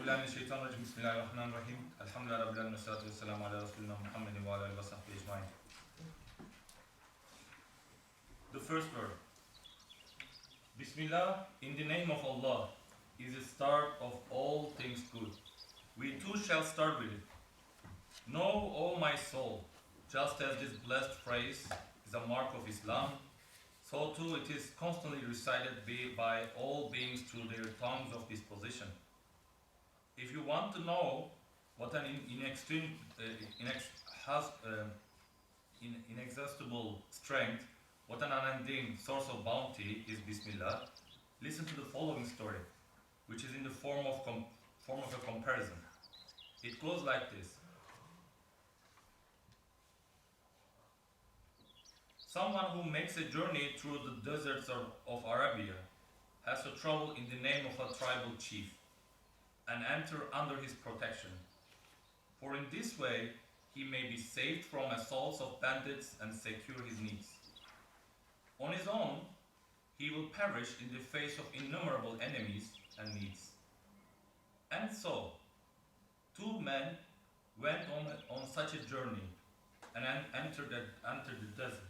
بالله من الشيطان الرجيم بسم الله الرحمن الرحيم الحمد لله رب العالمين والصلاة والسلام على رسولنا محمد وعلى آله وصحبه أجمعين. The first word. Bismillah, in the name of Allah, is the start of all things good. We too shall start with it. Know, O my soul, just as this blessed phrase is a mark of Islam, so too it is constantly recited by all beings through their tongues of disposition. If you want to know what an inexhaustible strength, what an unending source of bounty is Bismillah, listen to the following story, which is in the form of a comparison. It goes like this. Someone who makes a journey through the deserts of Arabia has to travel in the name of a tribal chief and enter under his protection. For in this way, he may be saved from assaults of bandits and secure his needs. On his own, he will perish in the face of innumerable enemies and needs. And so, two men went on such a journey and entered the desert.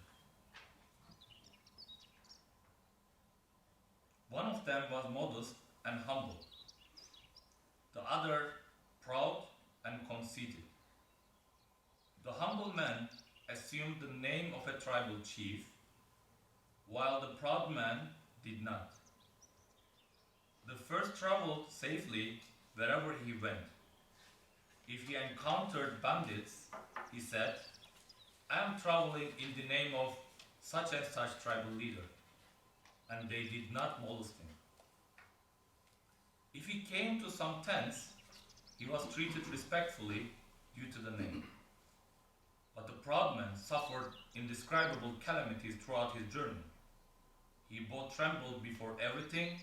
One of them was modest and humble, the other proud and conceited. The humble man assumed the name of a tribal chief, while the proud man did not. The first traveled safely wherever he went. If he encountered bandits, he said, "I am traveling in the name of such and such tribal leader," and they did not molest him. If he came to some tents, he was treated respectfully due to the name. But the proud man suffered indescribable calamities throughout his journey. He both trembled before everything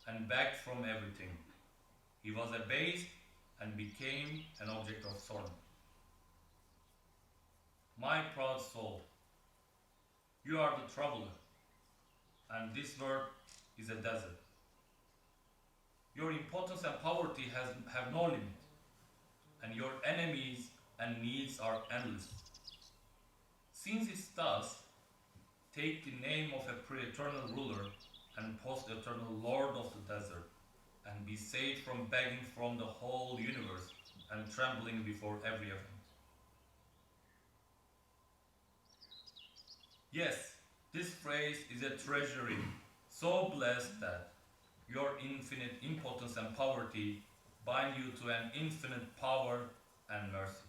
and begged from everything. He was abased and became an object of scorn. My proud soul, you are the traveler, and this world is a desert. Your importance and poverty have no limit, and your enemies and needs are endless. Since it's thus, take the name of a pre-eternal ruler and post-eternal lord of the desert, and be saved from begging from the whole universe and trembling before every event. Yes, this phrase is a treasury so blessed that your infinite impotence and poverty bind you to an infinite power and mercy.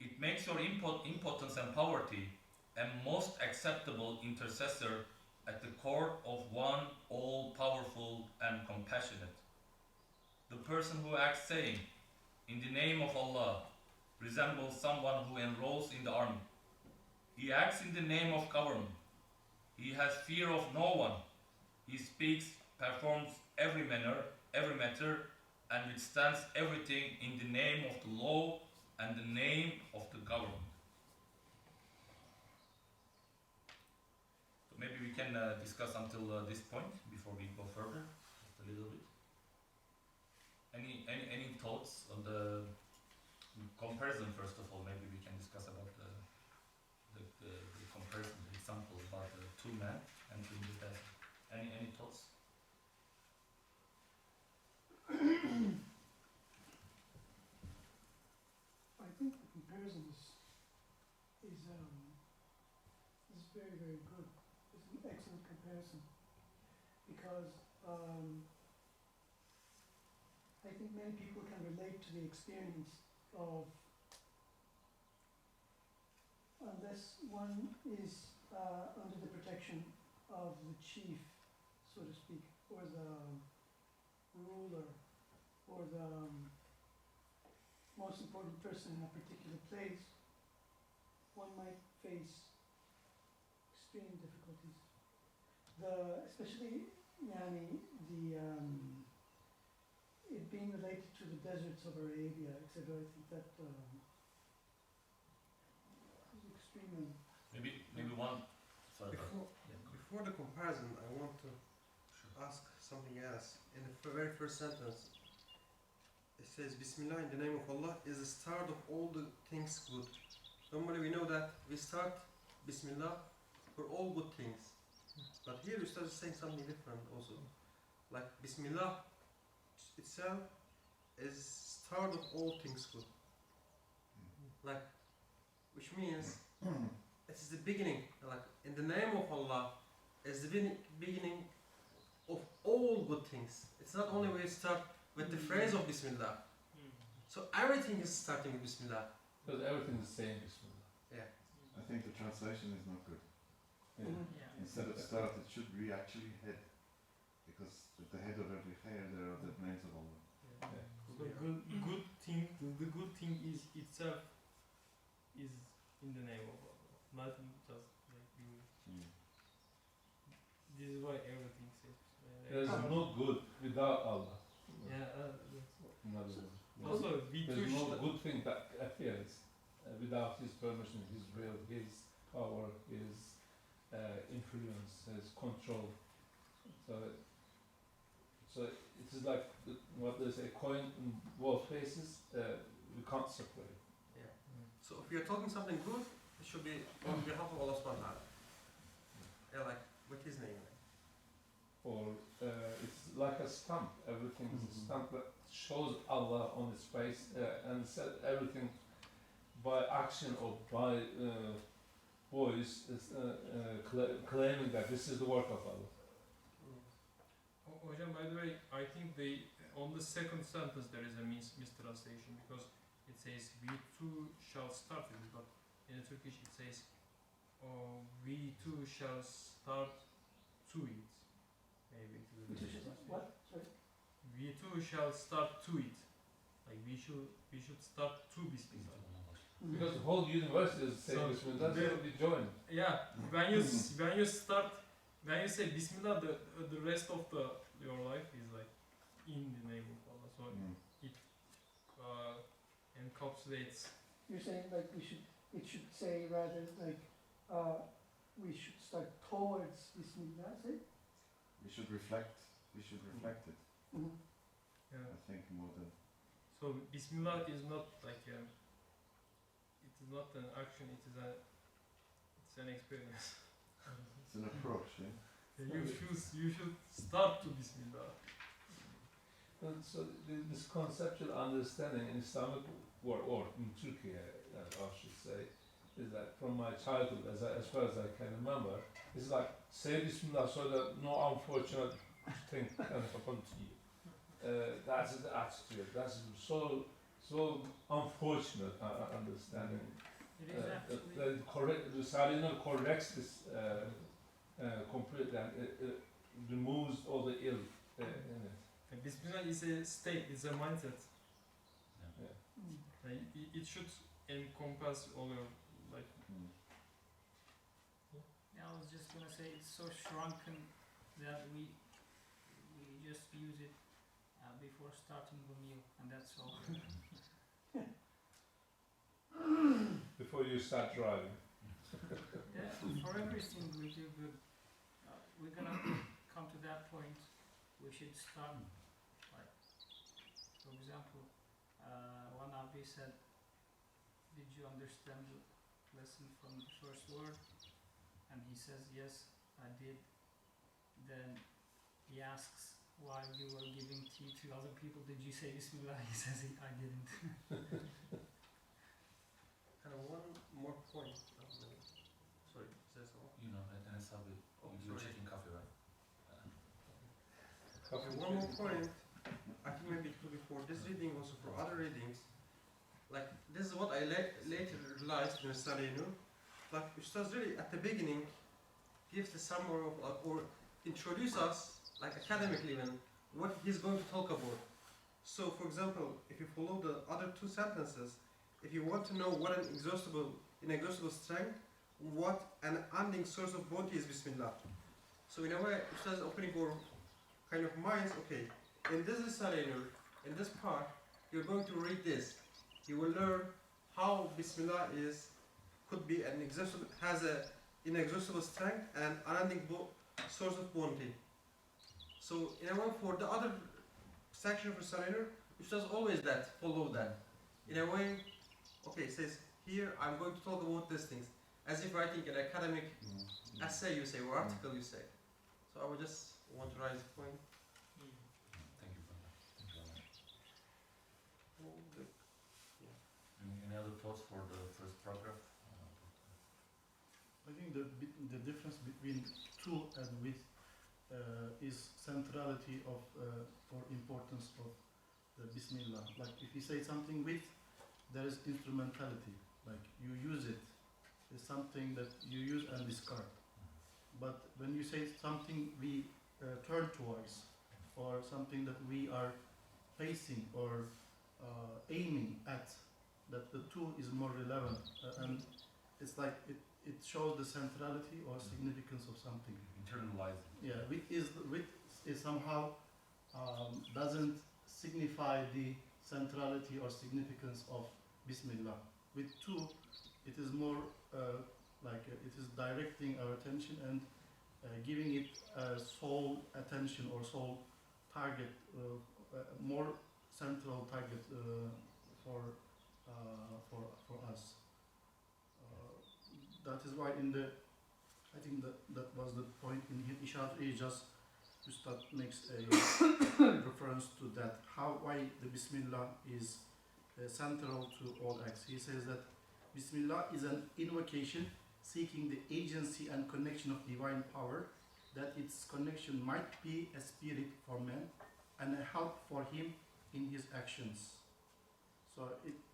It makes your impotence and poverty a most acceptable intercessor at the court of one all-powerful and compassionate. The person who acts saying, "In the name of Allah," resembles someone who enrolls in the army. He acts in the name of government. He has fear of no one. He speaks, performs every matter, and withstands everything in the name of the law and the name of the government. So maybe we can discuss until this point before we go further, just a little bit. Any thoughts on the comparison? First of all, maybe we can discuss about the comparison, the example about the two men entering the desert. Any thoughts? I think the comparison is very, very good. It's an excellent comparison because I think many people can relate to the experience of, unless one is under the protection of the chief, so to speak, or the ruler, or the most important person in a particular place, one might face extreme difficulties. Especially, it being related to the deserts of Arabia, etc. I think that is extremely. Maybe one. Sorry. Before the comparison, I want to ask something else. In the very first sentence, it says Bismillah in the name of Allah is the start of all the things good. Normally we know that we start Bismillah for all good things. But here Ustaz is saying something different also. Like Bismillah itself is start of all things good. Like, which means it is the beginning. Like in the name of Allah is the beginning of all good things. It's not only we start with the phrase of Bismillah. So everything is starting with Bismillah. Because everything is saying Bismillah. Yeah. I think the translation is not good. Yeah. Mhm. Instead of start, it should be actually head. Because at the head of every khair, there are the names of Allah. Yeah. The good thing is itself is in the name of Allah, not just like you. Mm. This is why everything says. There is no good without Allah. Yeah. In other words. Also, we There's too no should- good thing that appears without His permission, His will, His power, His influence, His control. So it is like what they say, coin in both faces. We can't separate. Yeah. So if you're talking something good, it should be on behalf of Allah subhanahu wa ta'ala. Yeah, like with his name. Or it's like a stamp. Everything is a stamp that shows Allah on its face and said everything by action or by voice is claiming that this is the work of Allah. Hocam, by the way, I think on the second sentence there is a mistranslation because it says we too shall start it, but in Turkish it says we too shall start to it. Maybe it will be What? Sorry? we too shall start to it. Like we should start to Bismillah. Because the whole universe is saying So Bismillah, the- so we join. Yeah, when you say Bismillah, the rest of your life is like in the name of Allah. So Mm. it encapsulates. You're saying like it should say rather like we should start towards Bismillah, say? We should reflect it, Mm-hmm. Yeah. I think, more than. So Bismillah is not like it is not an action. It's an experience. It's an approach, yeah? You should start to Bismillah. And so this conceptual understanding in Islamic world, or in Turkey, I should say, is that from my childhood, as far as I can remember, it's like say Bismillah so that no unfortunate thing can happen to you. That's the attitude. That's so unfortunate understanding. It is actually. The Salino corrects this completely and it removes all the ill in it. And Bismillah is a state. It's a mindset. Yeah. Like, it should encompass all your life. Mm. I was just gonna say it's so shrunken that we just use it before starting the meal, and that's all. Before you start driving. Yeah, for everything we do good. We're gonna come to that point. We should start, like, for example, one Abi said, "Did you understand the lesson from the first word?" And he says, "Yes, I did." Then he asks, while you were giving tea to other people, "Did you say Bismillah?" He says, "I didn't." And one more point. Sorry, is there someone? You know, and Sabi, Oh, you're sorry. checking coffee, right? Okay, one more point. I think maybe it could be for this reading, also for other readings. Like, this is what I later realized in Salinu. Like, Ustaz really, at the beginning, gives the summary of, or introduce us, like academically even, what he's going to talk about. So, for example, if you follow the other two sentences, if you want to know what an inexhaustible strength, what an unending source of bounty is Bismillah. So in a way, Ustaz is opening our kind of minds, okay, in this Salinu, in this part, you're going to read this. You will learn how Bismillah could be has an inexhaustible strength and unending source of bounty. So in a way, for the other section of Salinu, Ustaz always that, follow that. In a way, okay, it says, here I'm going to talk about these things. As if writing an academic essay, you say, or article, you say. So I would just want to raise a point. Thank you for that. Thank you very much. Oh, good. Any other thoughts for the first paragraph? I think the difference between to and with is centrality of or importance of the Bismillah. Like if you say something with, there is instrumentality. Like you use it. It's something that you use and discard. But when you say something we turn towards, or something that we are facing or aiming at, that the two is more relevant, and it's like it shows the centrality or significance of something. Internalizing. Yeah, with is somehow doesn't signify the centrality or significance of Bismillah. With two, it is more it is directing our attention and giving it sole attention or sole target, more central target for us. That is why I think that was the point in Ishat just Ustad makes a reference to that, why the Bismillah is central to all acts. He says that Bismillah is an invocation seeking the agency and connection of divine power, that its connection might be a spirit for man and a help for him in his actions. So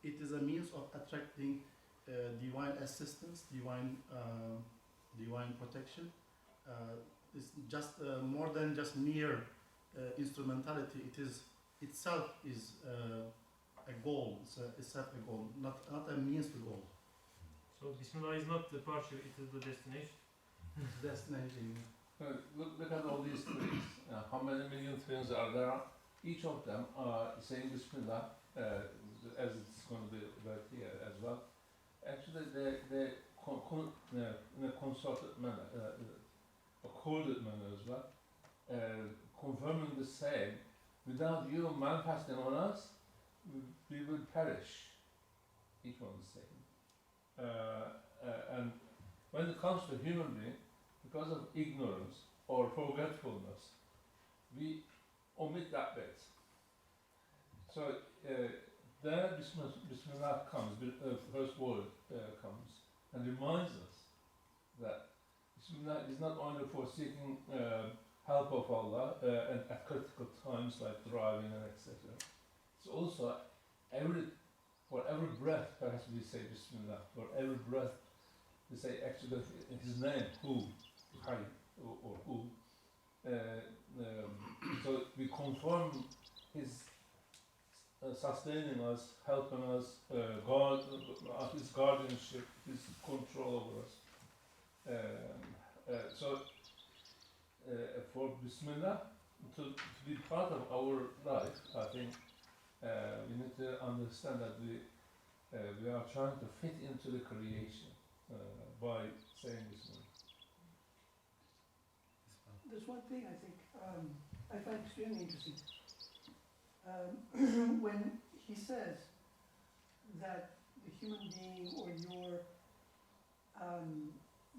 it is a means of attracting divine assistance, divine protection. It's just more than just mere instrumentality. It is itself is a goal. It's itself a goal, not a means to goal. So Bismillah is not the departure; it is the destination. It's destination. Look at all these trees. How many million trees are there? Each of them are saying Bismillah, as it's going to be right here as well. Actually, they in a concerted manner, a coded manner as well, confirming the same. Without you manifesting on us, we will perish. Each one the same. And when it comes to human being, because of ignorance or forgetfulness, we omit that bit. So there Bismillah comes, the first word comes, and reminds us that Bismillah is not only for seeking help of Allah and at critical times like driving and etc. It's also for every breath, perhaps we say Bismillah. For every breath, we say actually his name, who, Hay, or who. So we confirm his sustaining us, helping us, his guardianship, his control over us. So for Bismillah to be part of our life, I think we need to understand that we are trying to fit into the creation by saying Bismillah. There's one thing I think I find extremely interesting. When he says that the human being or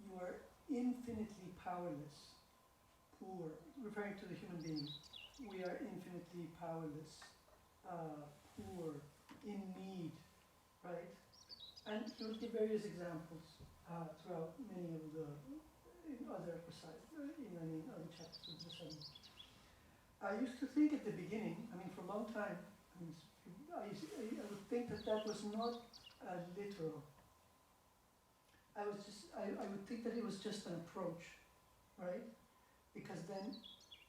you are infinitely powerless, poor, referring to the human being, we are infinitely powerless, poor, in need, right? And he will give various examples throughout many of the other other chapters of the sermon. I used to think at the beginning, for a long time, I would think that was not literal. I would think that it was just an approach, right? Because then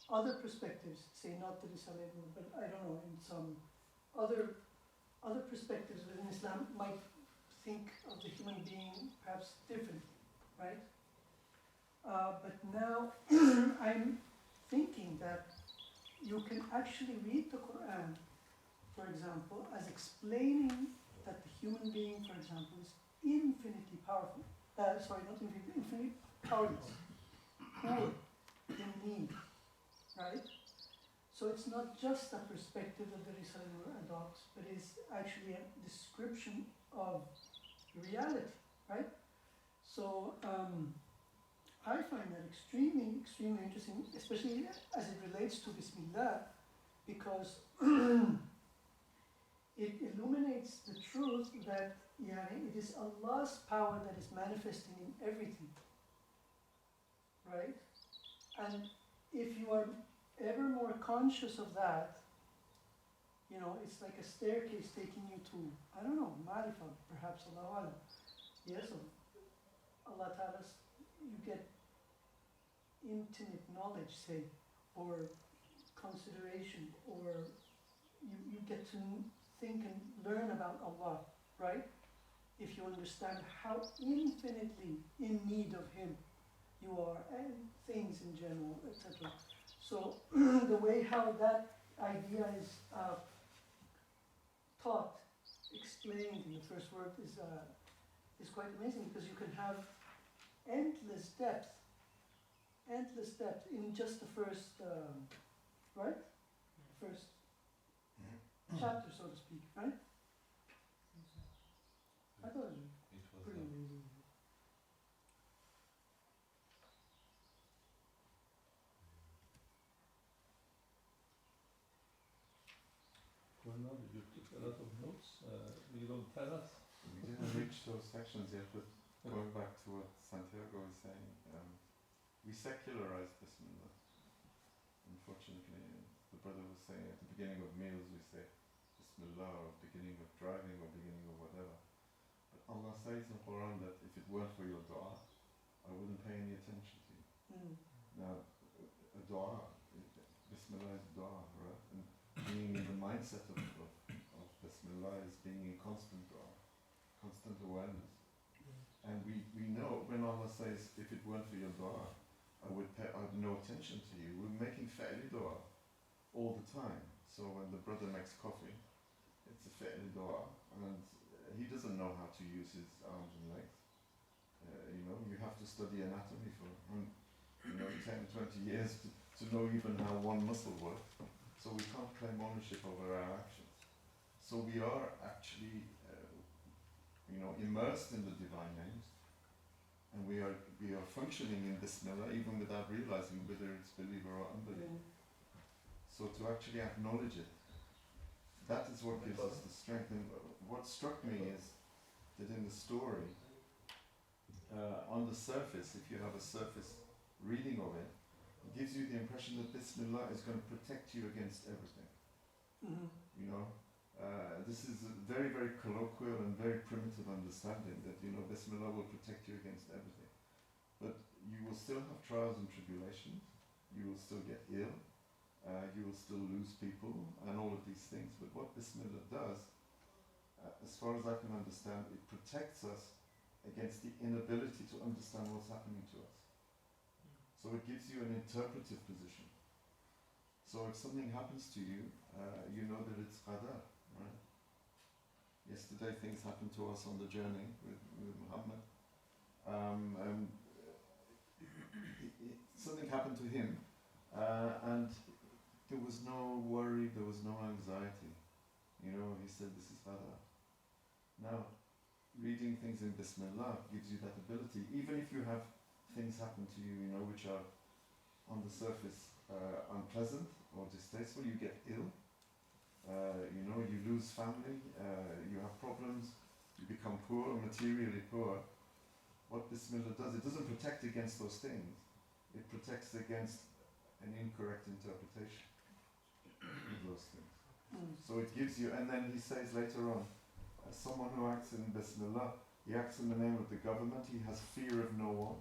other perspectives, say not the Risale, but I don't know, in some other perspectives within Islam might think of the human being perhaps differently, right? But now I'm thinking that you can actually read the Quran, for example, as explaining that the human being, for example, is infinitely powerful. Infinitely powerless, poor, in need, right? So it's not just a perspective of the Risale and talks, but is actually a description of reality, right? So I find that extremely, extremely interesting, especially as it relates to Bismillah, because it illuminates the truth that it is Allah's power that is manifesting in everything, right? And if you are ever more conscious of that, it's like a staircase taking you to, I don't know, Marifa, perhaps, Allahu Alam. Yes, Allah Ta'ala's, you get intimate knowledge, say, or consideration, or you get to think and learn about Allah, right? If you understand how infinitely in need of Him you are, and things in general, etc. So the way how that idea is taught, explained in the first word is quite amazing, because you can have endless depth in just the first, right? First chapter, so to speak, right? I thought it was pretty amazing. Well, no, you took a lot of notes. You don't tell us. We didn't reach those sections yet, but going back to what Santiago was saying, we secularize Bismillah. Unfortunately, the brother was saying at the beginning of meals we say Bismillah, or beginning of driving, or beginning of whatever. But Allah says in the Quran that if it weren't for your dua, I wouldn't pay any attention to you. Now, a dua, Bismillah is dua, right? And being in the mindset of Bismillah is being in constant dua, constant awareness. And we know when Allah says, if it weren't for your dua, I would have no attention to you. We're making fa'li dua all the time. So when the brother makes coffee, it's a fa'li dua, and he doesn't know how to use his arms and legs. You have to study anatomy for 10, 20 years to know even how one muscle works. So we can't claim ownership over our actions. So we are actually, immersed in the divine names, and we are functioning in Bismillah even without realizing whether it's believer or unbeliever. So to actually acknowledge it, that is what gives us the strength. And what struck me is that in the story, on the surface, if you have a surface reading of it, it gives you the impression that Bismillah is going to protect you against everything. This is a very, very colloquial and very primitive understanding that, Bismillah will protect you against everything. But you will still have trials and tribulations, you will still get ill, you will still lose people, and all of these things. But what Bismillah does, as far as I can understand, it protects us against the inability to understand what's happening to us. So it gives you an interpretive position. So if something happens to you, you know that it's qadar, right? Yesterday things happened to us on the journey with Muhammad. Something happened to him, and there was no worry, there was no anxiety. He said, this is qadar. Now, reading things in Bismillah gives you that ability, even if you have things happen to you, which are on the surface unpleasant or distasteful. You get ill, you lose family, you have problems, you become poor, materially poor. What Bismillah does, it doesn't protect against those things, it protects against an incorrect interpretation of those things. So it gives you, and then he says later on, someone who acts in Bismillah, he acts in the name of the government, he has fear of no one,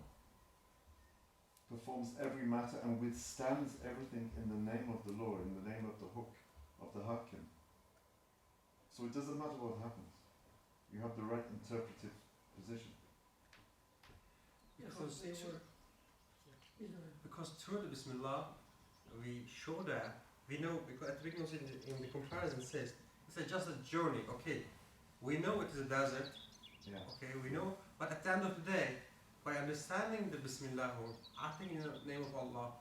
performs every matter and withstands everything in the name of the law, in the name of the hukm, of the hakim. So it doesn't matter what happens. You have the right interpretive position. Because through the Bismillah, we show that, we know, because at the beginning in the comparison it says, it's just a journey, okay. We know it is a desert, okay, we know, but at the end of the day, by understanding the Bismillah or acting in the name of Allah,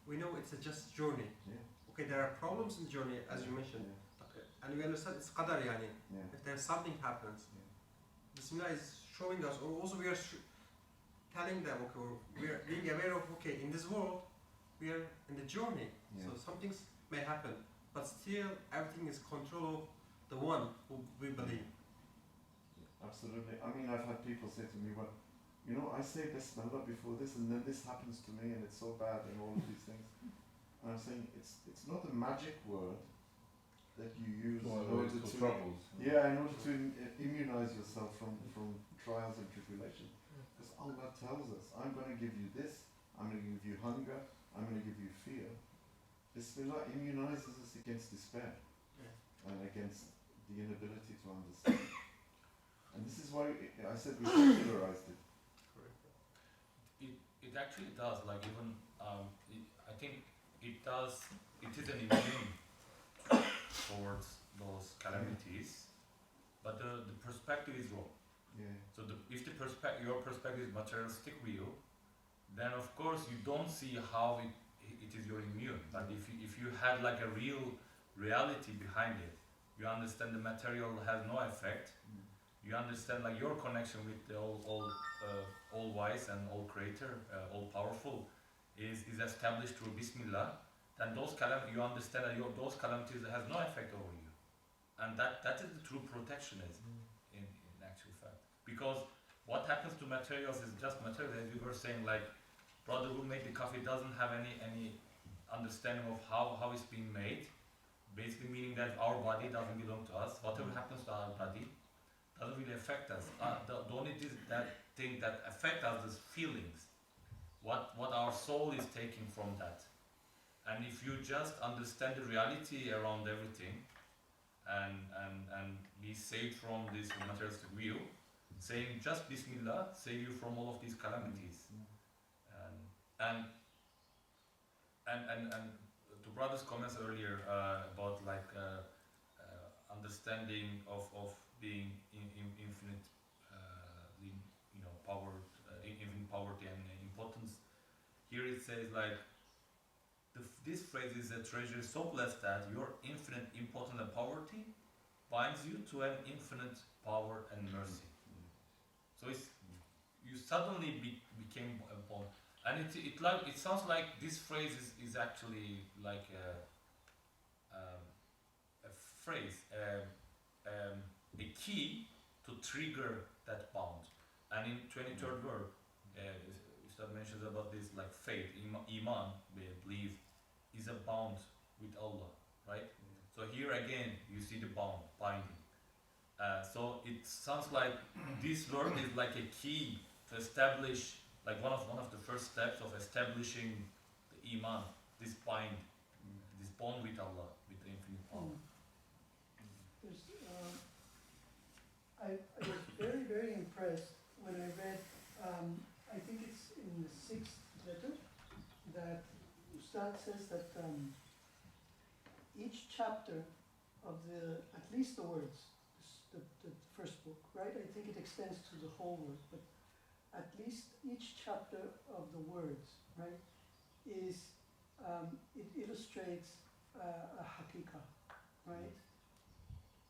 we know it's a just journey. okay, there are problems in the journey, as you mentioned, and we understand it's qadar, yani. If there's something happens, Bismillah is showing us, or also we are telling them, okay, we are being aware of, okay, in this world, we are in the journey, so some things may happen, but still everything is control of the one who we believe. Absolutely. I mean, I've had people say to me, well, you know, I say Bismillah before this, and then this happens to me, and it's so bad, and all of these things. And I'm saying it's not a magic word that you use in order to troubles. yeah, in order to immunize yourself from trials and tribulation. Because Allah tells us, I'm going to give you this, I'm going to give you hunger, I'm going to give you fear. Bismillah immunizes us against despair and against the inability to understand. And this is why I said we secularized it. It actually does, like even, I think it does, it is an immune towards those calamities, but the perspective is wrong. So if your perspective is materialistic view, then of course you don't see how it is your immune. But if you had like a real reality behind it, you understand the material has no effect. You understand like your connection with the all wise and all creator, all powerful, is established through Bismillah. Then you understand that those calamities has no effect over you, and that is the true protectionism in actual fact. Because what happens to materials is just material. As we were saying, like brother who made the coffee doesn't have any understanding of how it's being made. Basically meaning that our body doesn't belong to us. Whatever happens to our body doesn't really affect us. The only thing that affects us is feelings. What our soul is taking from that. And if you just understand the reality around everything and be saved from this materialistic view, saying just Bismillah save you from all of these calamities. And to brother's comments earlier about like understanding of being infinite, infinite poverty and impotence. Here it says like this phrase is a treasure so blessed that your infinite impotence and poverty binds you to an infinite power and mercy. So you suddenly became born. And it sounds like this phrase is actually like a phrase, a key to trigger that bound. And in 23rd word, Ustad mentions about this like faith, iman, belief, is a bond with Allah, right? So here again, you see the binding. So it sounds like this word is like a key to establish, like one of the first steps of establishing the iman, this bond with Allah, with the infinite power. I was very, very impressed when I read, I think it's in the 6th letter, that Ustad says that each chapter of at least the words, the first book, right? I think it extends to the whole word, but at least each chapter of the words, right, is, it illustrates a haqiqah, right?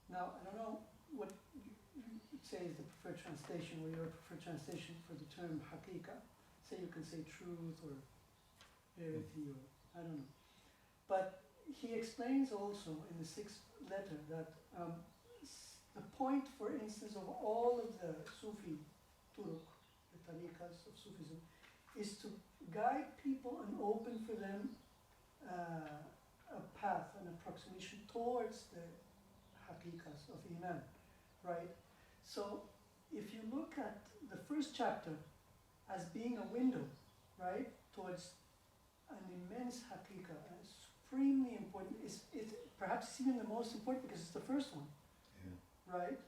Now, I don't know what you say is the preferred translation, or your preferred translation for the term haqiqah. Say you can say truth or verity, or I don't know. But he explains also in the 6th letter that the point, for instance, of all of the Sufi turuq, the tariqas of Sufism, is to guide people and open for them a path, an approximation towards the haqiqas of Iman, right? So if you look at the first chapter as being a window, right, towards an immense haqiqah, supremely important, it's perhaps even the most important because it's the first one, right?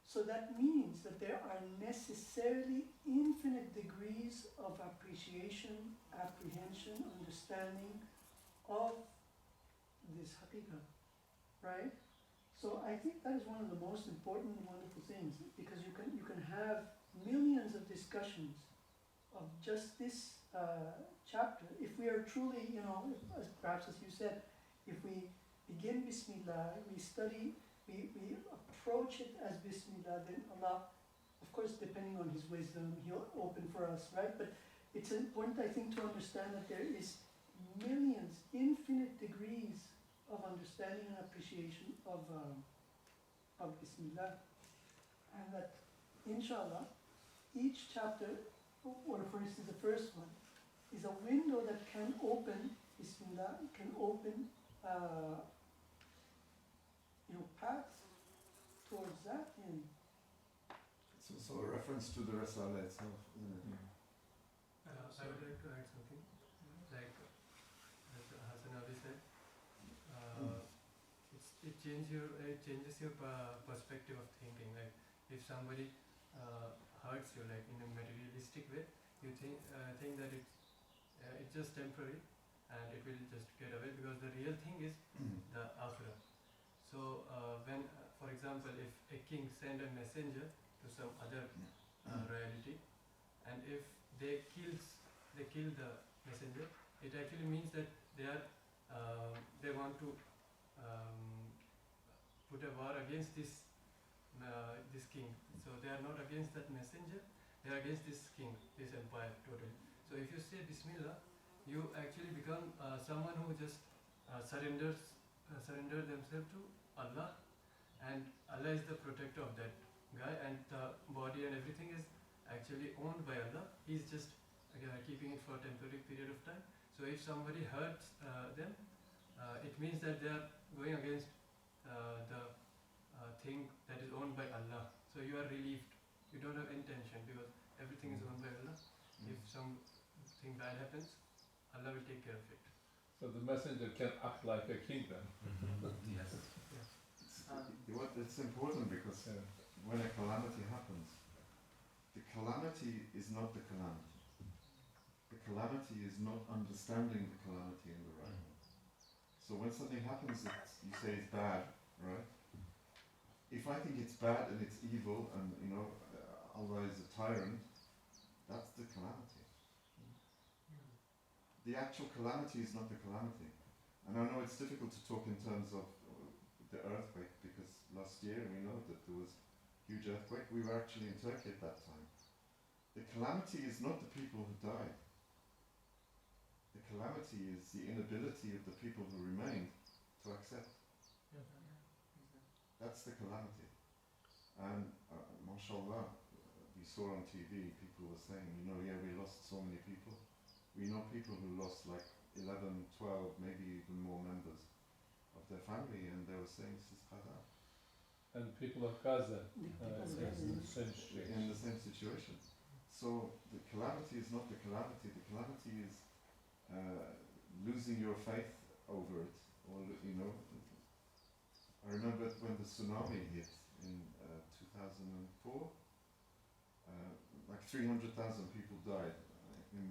So that means that there are necessarily infinite degrees of appreciation, apprehension, understanding of this haqiqah, right? So I think that is one of the most important and wonderful things, because you can have millions of discussions of just this chapter. If we are truly, as perhaps as you said, if we begin Bismillah, we study, we approach it as Bismillah, then Allah, of course, depending on His wisdom, He'll open for us, right? But it's important, I think, to understand that there is millions, infinite degrees of understanding and appreciation of Bismillah. And that, inshallah, each chapter, or for instance the first one, is a window that can open, Bismillah, can open paths towards that. And It's also a reference to the Risala itself, isn't it? I would like to add something. Like as Hassan Ali said, it changes your perspective of thinking. Like if somebody hurts you, like in a materialistic way, you think that it's just temporary and it will just get away, because the real thing is the akhirah. So when, for example, if a king send a messenger to some other reality, and if they kill the messenger, it actually means that they want to put a war against this king. So they are not against that messenger, they are against this king, this empire totally. So if you say Bismillah, you actually become someone who just surrender themselves to Allah, and Allah is the protector of that guy, and the body and everything is actually owned by Allah. He's just keeping it for a temporary period of time. So if somebody hurts them, it means that they are going against the thing that is owned by Allah. So you are relieved. You don't have intention, because everything is owned by Allah. If something bad happens, Allah will take care of it. So the messenger can act like a king then. Yes. It's important because when a calamity happens, the calamity is not the calamity. The calamity is not understanding the calamity in the right way. So when something happens that you say is bad, right? If I think it's bad and it's evil and Allah is a tyrant, that's the calamity. The actual calamity is not the calamity. And I know it's difficult to talk in terms of the earthquake, because last year we know that there was a huge earthquake. We were actually in Turkey at that time. The calamity is not the people who died. The calamity is the inability of the people who remained to accept. That's the calamity. And mashallah, we saw on TV, people were saying, we lost so many people. We know people who lost like 11, 12, maybe even more members of their family, and they were saying this is qadar. And people of Gaza people in the same situation. So the calamity is not the calamity. The calamity is losing your faith over it, or I remember when the tsunami hit in 2004. Like 300,000 people died in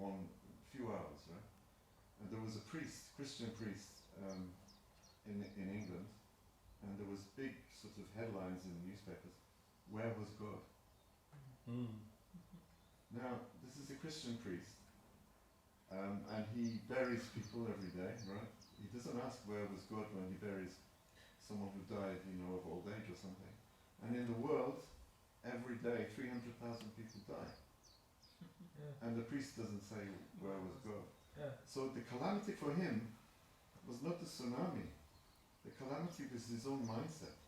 few hours, right? And there was a priest, Christian priest, in England, and there was big sort of headlines in the newspapers, "Where was God?" Now, this is a Christian priest, and he buries people every day, right? He doesn't ask where was God when he buries someone who died, of old age or something. And in the world, every day, 300,000 people die. And the priest doesn't say, where was God? So the calamity for him was not the tsunami. The calamity was his own mindset.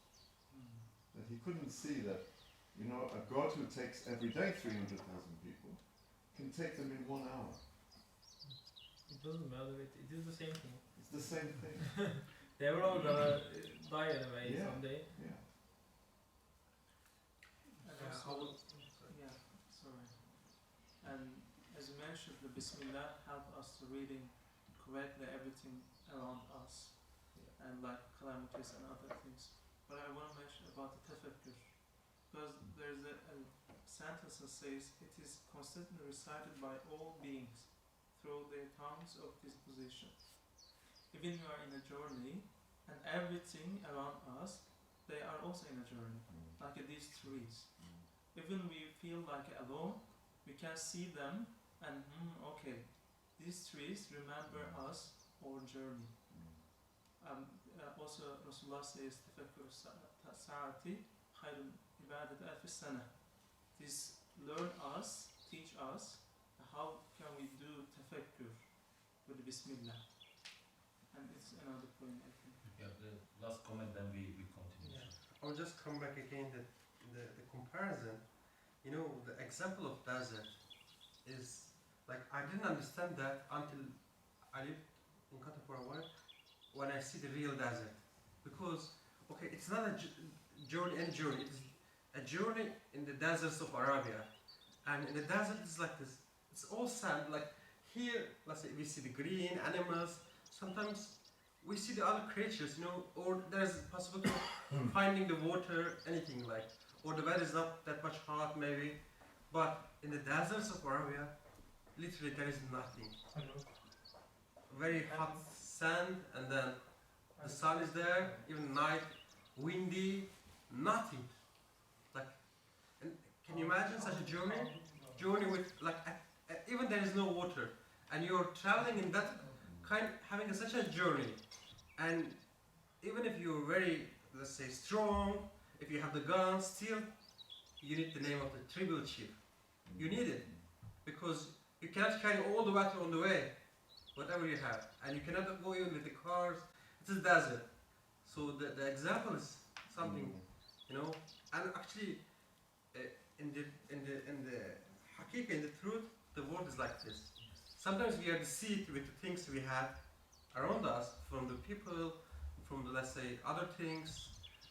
That he couldn't see that, a God who takes every day 300,000 people can take them in 1 hour. It doesn't matter, it is the same thing. It's the same thing. They were all gonna die anyway someday. Yeah. And also, sorry. And as you mentioned, the Bismillah help us to reading correctly everything around us, and like calamities and other things. But I want to mention about the tafakkur, because there's a sentence that says it is constantly recited by all beings through their times of disposition. Even we are in a journey, and everything around us, they are also in a journey, like these trees. Even we feel like alone, we can see them, and okay, these trees remember us, our journey. Also Rasulullah says تفكر الساعة خير من عبادة ألف سنة. This learn us, teach us how can we do tafakkur with Bismillah. And it's another point I think. Yeah, the last comment, then we continue. I'll just come back again the comparison. You know, the example of desert is like I didn't understand that until I lived in Qatar for a while when I see the real desert. Because okay, it's not a journey, any journey. It's a journey in the deserts of Arabia, and in the desert it's like this. It's all sand. Like here, let's say we see the green animals. Sometimes we see the other creatures, you know, or there's possibility of finding the water, anything like, or the weather is not that much hot maybe, but in the deserts of Arabia, literally there is nothing. Very hot sand, and then the sun is there, even night, windy, nothing. Like, and can you imagine such a journey? Journey with like, even there is no water, and you're traveling in that kind, having such a journey, and even if you're very, let's say, strong, if you have the guns, still you need the name of the tribal chief. You need it because you cannot carry all the water on the way, whatever you have, and you cannot go even with the cars. It's a desert, so the example is something, you know. And actually, in the hakika, in the truth, the world is like this. Sometimes we are deceived with the things we have around us, from the people, from the, let's say, other things,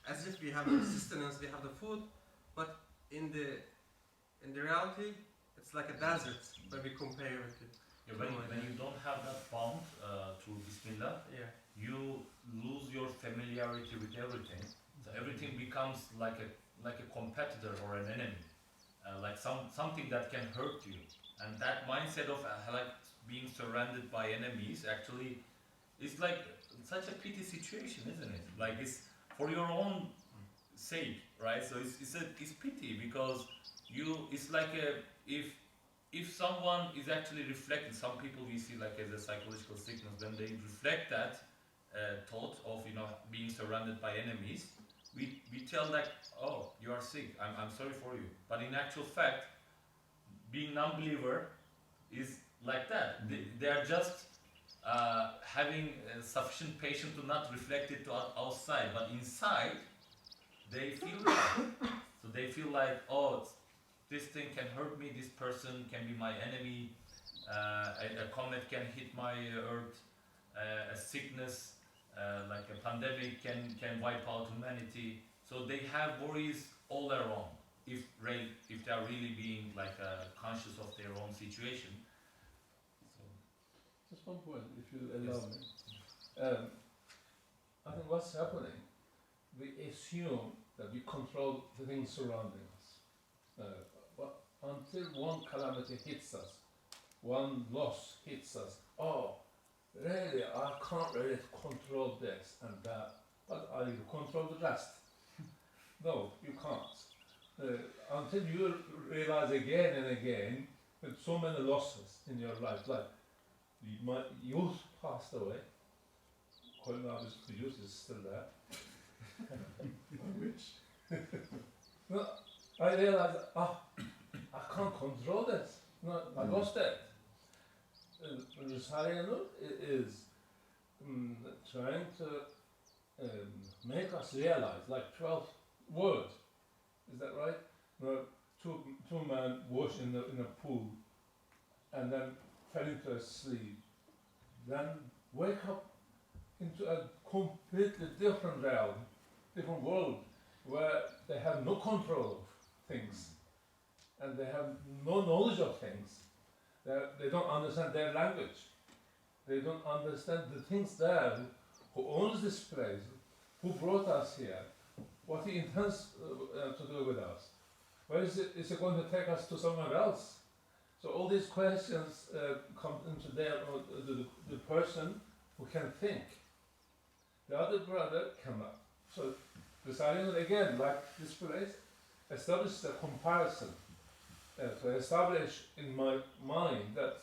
as if we have the sustenance, we have the food, but in the reality, it's like a desert when we compare with it. Yeah, when you don't have that bond through Bismillah, Yeah. you lose your familiarity with everything. So everything becomes like a competitor or an enemy, like something that can hurt you. And that mindset of like being surrounded by enemies actually is like such a pity situation, isn't it? Like it's for your own sake, right? So it's pity because it's like if someone is actually reflecting, some people we see like as a psychological sickness, when they reflect that thought of, you know, being surrounded by enemies, we tell like, oh, you are sick, I'm sorry for you. But in actual fact, being non-believer is like that. They are just having sufficient patience to not reflect it to outside, but inside they feel that. So they feel like, oh, this thing can hurt me, this person can be my enemy, a comet can hit my earth, a sickness, like a pandemic can wipe out humanity. So they have worries all around if they are really being like conscious of their own situation. So, Just one point, if you allow me. I think what's happening, we assume that we control the things surrounding us. But until one calamity hits us, one loss hits us, oh, really, I can't really control this and that, but I control the rest. No, you can't. Until you realize again and again that so many losses in your life, like my youth passed away, Colin youth is still there. Which? No, I realized, I can't control this. No, I lost it. Rusariano is trying to make us realize, like 12 words. Is that right? No, two men wash in a pool, and then fell into a sleep. Then wake up into a completely different realm, different world, where they have no control of things, and they have no knowledge of things. They don't understand their language. They don't understand the things there, who owns this place, who brought us here, what he intends to do with us. Where is it going to take us to somewhere else? So all these questions come into the person who can think. The other brother cannot. So deciding again, like this place, establishes a comparison to establish in my mind that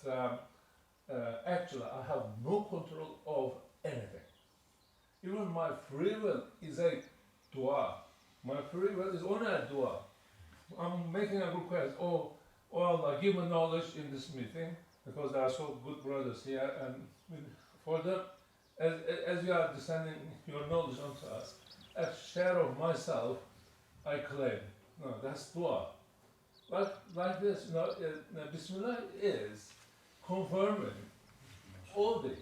actually I have no control of anything. Even my free will is a dua. My free will is only a dua. I'm making a request. Oh Allah, give me knowledge in this meeting because there are so good brothers here, and for them, as you are descending your knowledge onto us, a share of myself I claim. No, that's dua. Like this, Bismillah is confirming all this.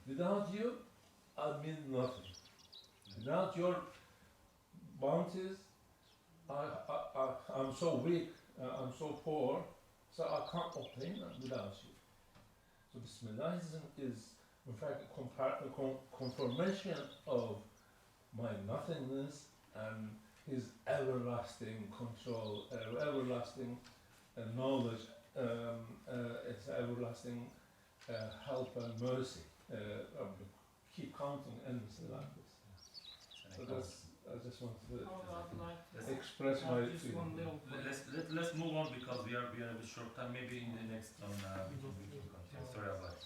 Without you, I mean nothing. Without your bounties, I'm so weak, I'm so poor, so I can't obtain them without you. So Bismillahism is, in fact, a confirmation of my nothingness and His everlasting control, everlasting knowledge, its everlasting help and mercy. Keep counting endlessly like this. So I just wanted to I'd like to express add my just feeling. one little point. Let's move on because we are a bit short time. Maybe in the next one we can continue. Sorry about it.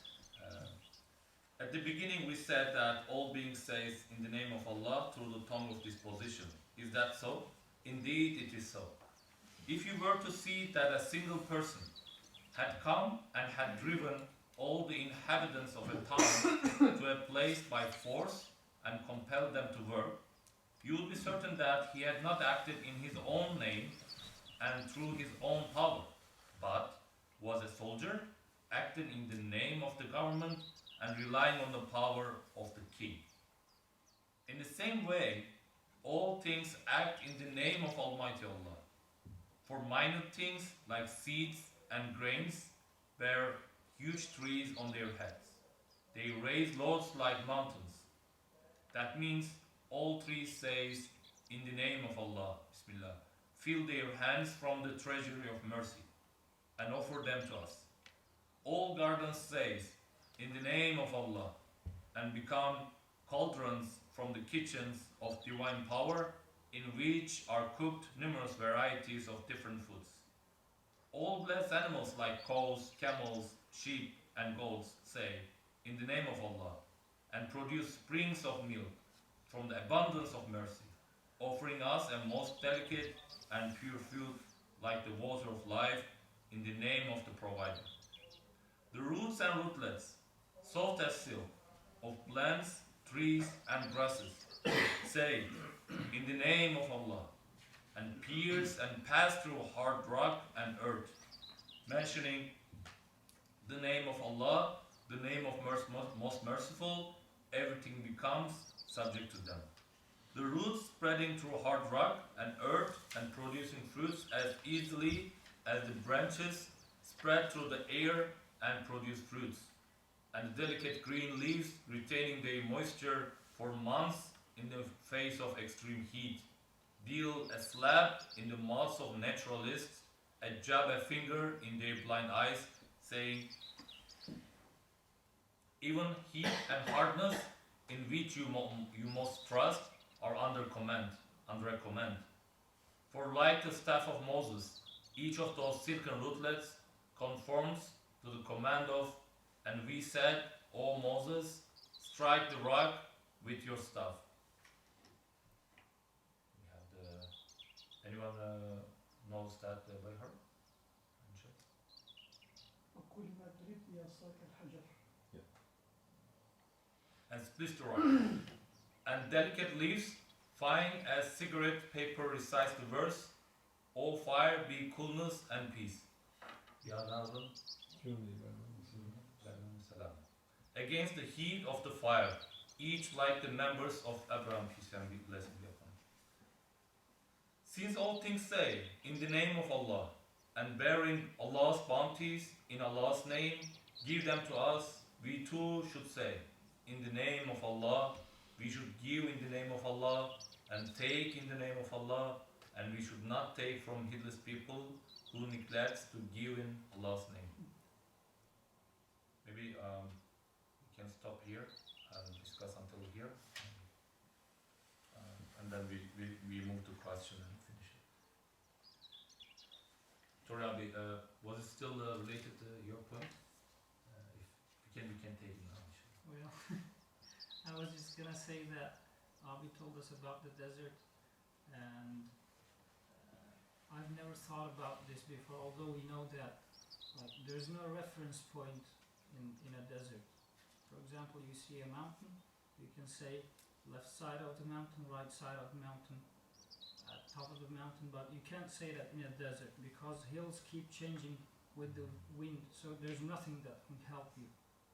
At the beginning we said that all beings say in the name of Allah through the tongue of disposition. Is that so? Indeed it is so. If you were to see that a single person had come and had driven all the inhabitants of a town to a place by force and compelled them to work, you would be certain that he had not acted in his own name and through his own power, but was a soldier, acted in the name of the government and relying on the power of the king. In the same way, all things act in the name of Almighty Allah. For minute things like seeds and grains bear huge trees on their heads. They raise loads like mountains. That means all trees say, in the name of Allah, Bismillah, fill their hands from the treasury of mercy and offer them to us. All gardens say, in the name of Allah, and become cauldrons from the kitchens of divine power, in which are cooked numerous varieties of different foods. All blessed animals like cows, camels, sheep, and goats say, in the name of Allah, and produce springs of milk from the abundance of mercy, offering us a most delicate and pure food like the water of life in the name of the provider. The roots and rootlets, soft as silk, of plants, trees, and grasses, say, in the name of Allah, and pierce and pass through hard rock and earth, mentioning the name of Allah, the name of most merciful, everything becomes subject to them. The roots spreading through hard rock and earth and producing fruits as easily as the branches spread through the air and produce fruits, and the delicate green leaves retaining their moisture for months in the face of extreme heat, deal a slap in the mouths of naturalists, a jab a finger in their blind eyes, saying, even heat and hardness in which you most trust are under a command. For like the staff of Moses, each of those silken rootlets conforms to the command of, and we said, O Moses, strike the rock with your staff. We have the, anyone knows that by heart? وكل ما تريد يعصاك الحجر. And splits the rock. And delicate leaves, fine as cigarette paper, recites the verse, O fire, be coolness and peace. Ya Nazım, against the heat of the fire, each like the members of Abraham, peace and blessing be upon him. Since all things say, in the name of Allah, and bearing Allah's bounties in Allah's name, give them to us, we too should say, in the name of Allah, we should give in the name of Allah, and take in the name of Allah, and we should not take from heedless people who neglects to give in Allah's name. Maybe we can stop here and discuss until here, and then we move to question and finish it. Sorry, Abi, was it still related to your point? If we can take it now. Well, I was just gonna say that Abi told us about the desert, and I've never thought about this before. Although we know that, like, there's no reference point in a desert. For example, you see a mountain, you can say left side of the mountain, right side of the mountain, top of the mountain, but you can't say that in a desert because hills keep changing with the wind, so there's nothing that can help you.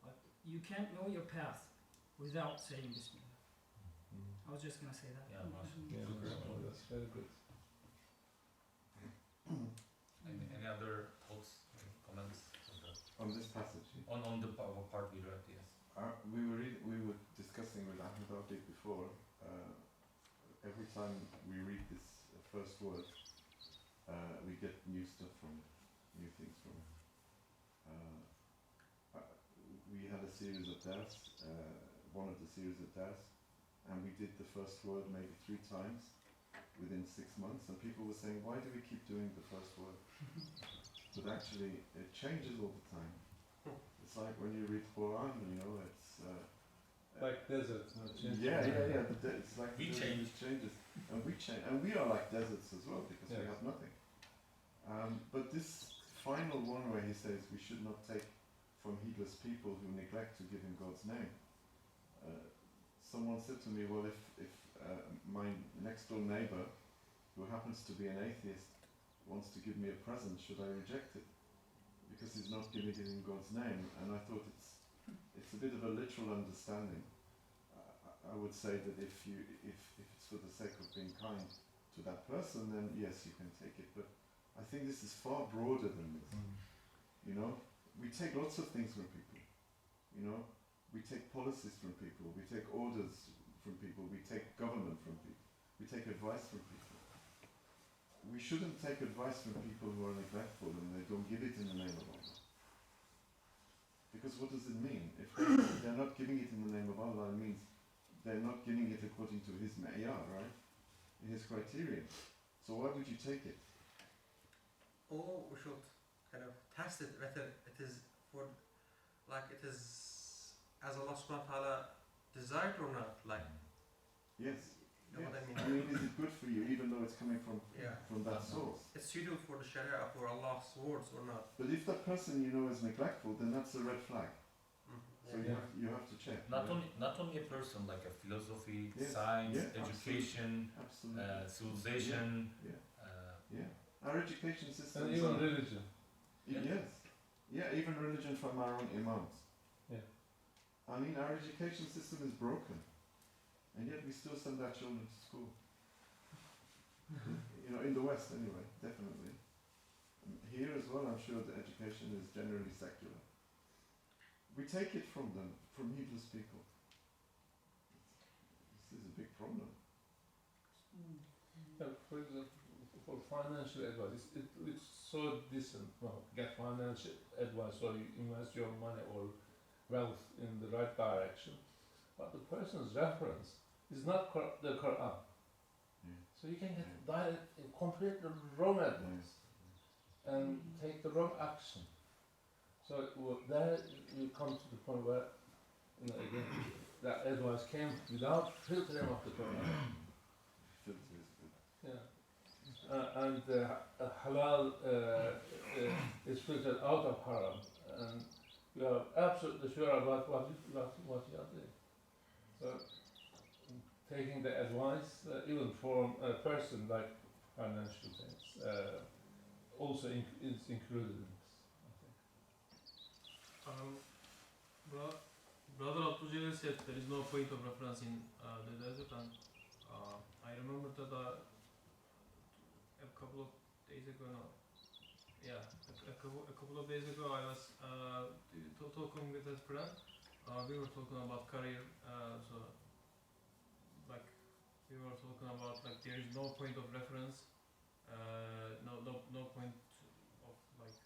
Like, you can't know your path without saying Bismillah. I was just gonna say that. Yeah, mashallah. Yeah, well, that's very good. Any other thoughts, comments On this passage, on the part we read? Yes. we were discussing with Ahmed Abdi before. Every time we read this first word, we get new stuff from it, new things from it. We had a series of dars, one of the series of dars, and we did the first word maybe 3 times within 6 months, and people were saying, why do we keep doing the first word? But actually, it changes all the time. It's like when you read Quran, you know, it's Like deserts, no change. yeah. It's like We the change. changes, and we change, and we are like deserts as well because we Yes. have nothing. But this final one where he says we should not take from heedless people who neglect to give in God's name. Someone said to me, well, if my next door neighbor, who happens to be an atheist, wants to give me a present, should I reject it? Because he's not giving it in God's name. And I thought it's a bit of a literal understanding. I would say that if it's for the sake of being kind to that person, then yes, you can take it. But I think this is far broader than this. You know, we take lots of things from people. You know, we take policies from people, we take orders from people, we take government from people, we take advice from people. We shouldn't take advice from people who are neglectful and they don't give it in the name of Allah. Because what does it mean? If they're not giving it in the name of Allah, it means they're not giving it according to his ma'yar, right? His criterion. So why would you take it? Or we should kind of test it whether it is for, like it is as Allah subhanahu wa ta'ala desired or not, like, Yes. you know what I mean? I mean, is it good for you even though it's coming from Yeah. that source? It's suitable for the Sharia, for Allah's words or not. But if that person you know is neglectful, then that's a red flag. So Yeah. you have to check. Not right? only a person, like a philosophy, Yes. science, Yeah, education, Absolutely. civilization. Yeah. Our education system. And is even on- religion. Yeah. Yes. Yeah, even religion from our own imams. Yeah. I mean, our education system is broken, and yet we still send our children to school. You know, in the West anyway, definitely. Here as well, I'm sure the education is generally secular. We take it from them, from heedless people. This is a big problem. For example, for financial advice, it's so decent. Well, get financial advice so you invest your money or wealth in the right direction. But the person's reference is not the Quran. So you can get direct, completely wrong advice and take the wrong action. So there you come to the point where, you know, again, that advice came without filtering of the Quran. Filter is good. Yeah. And halal is filtered out of haram, and you are absolutely sure about what you are doing. So, taking the advice, even from a person like financial things, also is included in this, I think. Brother Abdul Jalil said there is no point of reference in the desert, and I remember that a couple of days ago, a couple of days ago, I was talking with a friend. We were talking about career, so like we were talking about like there is no point of reference, no point of like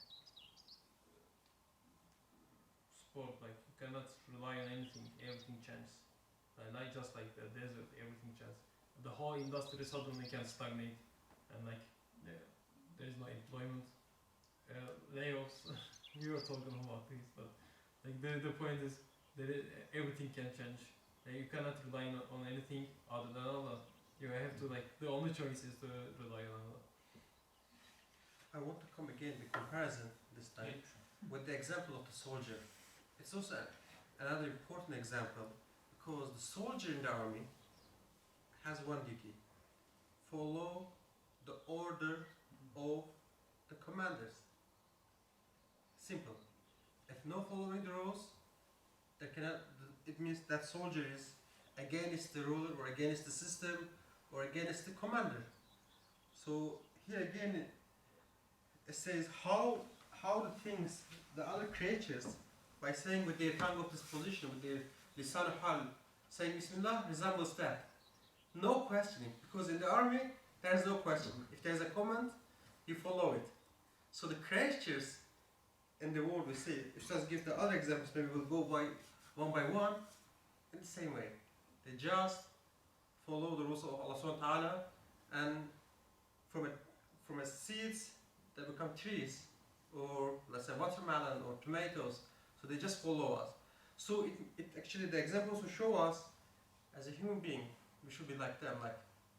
sport. Like you cannot rely on anything. Everything changes. Not just like the desert. Everything changes. The whole industry suddenly can stagnate, and like there is no employment, layoffs. We were talking about this, but like the point is that everything can change You cannot rely on anything other than Allah. You have to like the only choice is to rely on Allah. I want to come again the comparison this time with the example of the soldier. It's also another important example because the soldier in the army has one duty: follow the order of the commanders. Simple. If no following the rules, it means that soldier is against the ruler or against the system or against the commander. So here again it says how the things, the other creatures, by saying with their tongue of disposition, with their lisan hal, saying Bismillah resembles that. No questioning, because in the army there is no question. If there is a command, you follow it. So the creatures in the world, we see, if just give the other examples, maybe we'll go by one, in the same way. They just follow the rules of Allah subhanahu wa ta'ala, and from a seeds they become trees, or let's say watermelon or tomatoes, so they just follow us. So it actually, the examples will show us as a human being, we should be like them,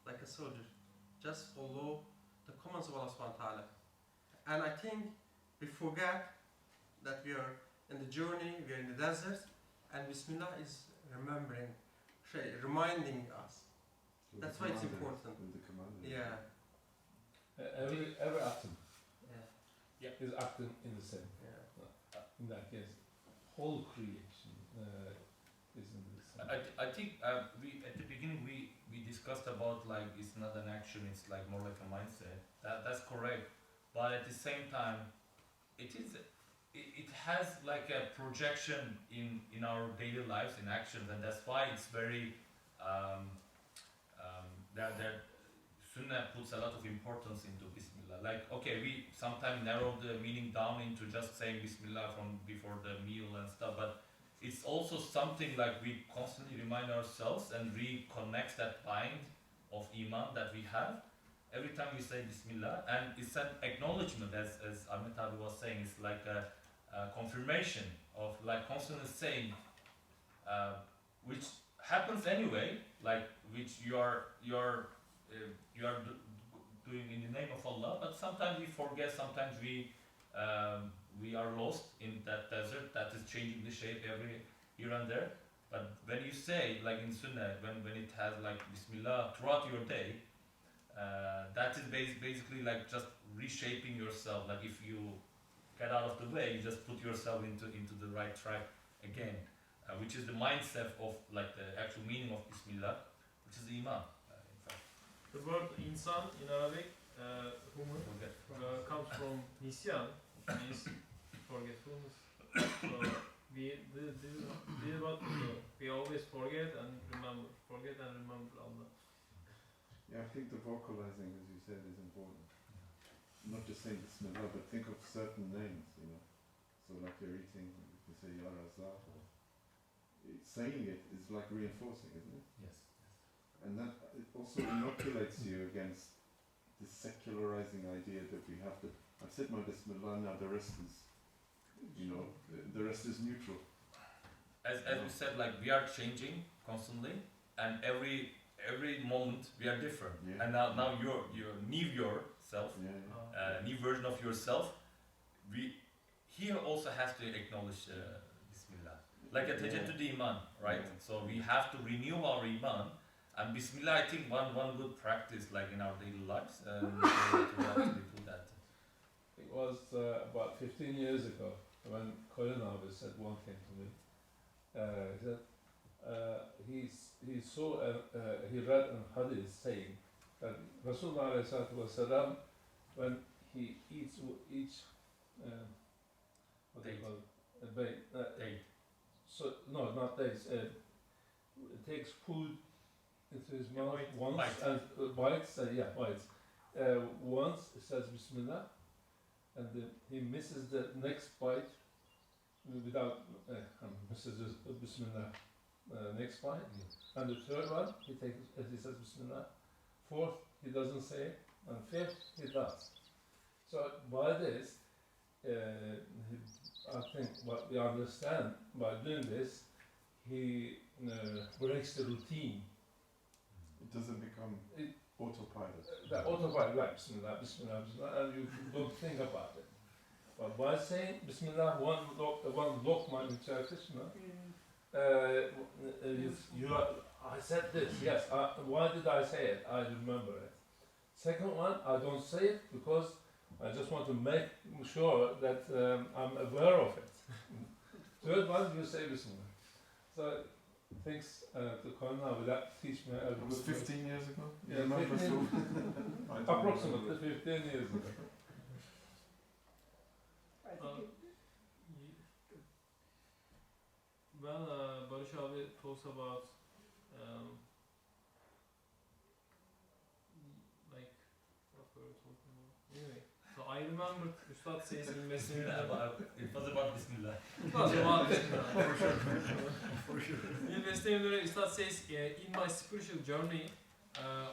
like a soldier. Just follow the commands of Allah subhanahu wa ta'ala. And I think we forget that we are in the journey, we are in the desert, and Bismillah is reminding us. With That's the why it's commander, important. with the commander. Yeah. Every atom Yeah. is acting in the same. Yeah. In that case, whole creation is in the same. I think we at the beginning we discussed about like it's not an action, it's like more like a mindset. That's correct, but at the same time, it has like a projection in our daily lives in actions, and that's why it's very that Sunnah puts a lot of importance into Bismillah. Like, okay, we sometimes narrow the meaning down into just saying Bismillah from before the meal and stuff, but it's also something like we constantly remind ourselves and reconnect that bind of Iman that we have every time we say Bismillah, and it's an acknowledgement, as Ahmed Abi was saying, it's like a confirmation of like constantly saying, which happens anyway, like which you are doing in the name of Allah, but sometimes we forget, sometimes we are lost in that desert that is changing the shape every here and there. But when you say, like in Sunnah, when it has like Bismillah throughout your day, that is basically like just reshaping yourself. Like if you get out of the way, you just put yourself into the right track again, which is the mindset of like the actual meaning of Bismillah, which is the Iman. In fact, The word insan in Arabic, human, comes from nisyan, means forgetfulness. So we this is what we do. We always forget and remember Allah. Yeah, I think the vocalizing, as you said, is important. Not just saying Bismillah, but think of certain names, you know. So like you're eating, you can say Ya Razaq, or saying it is like reinforcing, isn't it? yes. And that it also inoculates you against the secularizing idea that we have that I've said my Bismillah, now the rest is, you know, the rest is neutral. As we said, like we are changing constantly, and every moment we are different. Yeah. And now your new yourself, Yeah. new version of yourself, we here also have to acknowledge Bismillah, like a tajaddud iman, right? Yeah. So we have to renew our iman, and Bismillah, I think one good practice like in our daily lives, to actually do that. It was about 15 years ago when Koyunabi said one thing to me. He said he saw he read an hadith saying that Rasulullah ﷺ, when he eats what do you call it? Date. So no, not dates. Takes food into his mouth once Bite. and bites. Bites. Once it says Bismillah, and he misses the next bite without misses the Bismillah next bite. And the third one he takes, as he says Bismillah. Fourth he doesn't say it, and fifth he does. So by this, I think what we understand by doing this, he breaks the routine. It doesn't become It- autopilot. The autopilot, like Bismillah, Bismillah, Bismillah, and you don't think about it. But by saying Bismillah, one lokma in Turkish, no? I said this, yes. Why did I say it? I remember it. Second one, I don't say it because I just want to make sure that I'm aware of it. Third one, you say Bismillah. So things to come now without teach me. It was 15 years ago? You Yeah, remember 15 so? I don't approximately remember. 15 years ago. I think it, When Barış abi talks about like what were we talking about? Anyway, so I remembered Ustad says in Mesnevi'de It was about Bismillah. it was about Bismillah, for sure. In Mesnevi'de Ustad says in my spiritual journey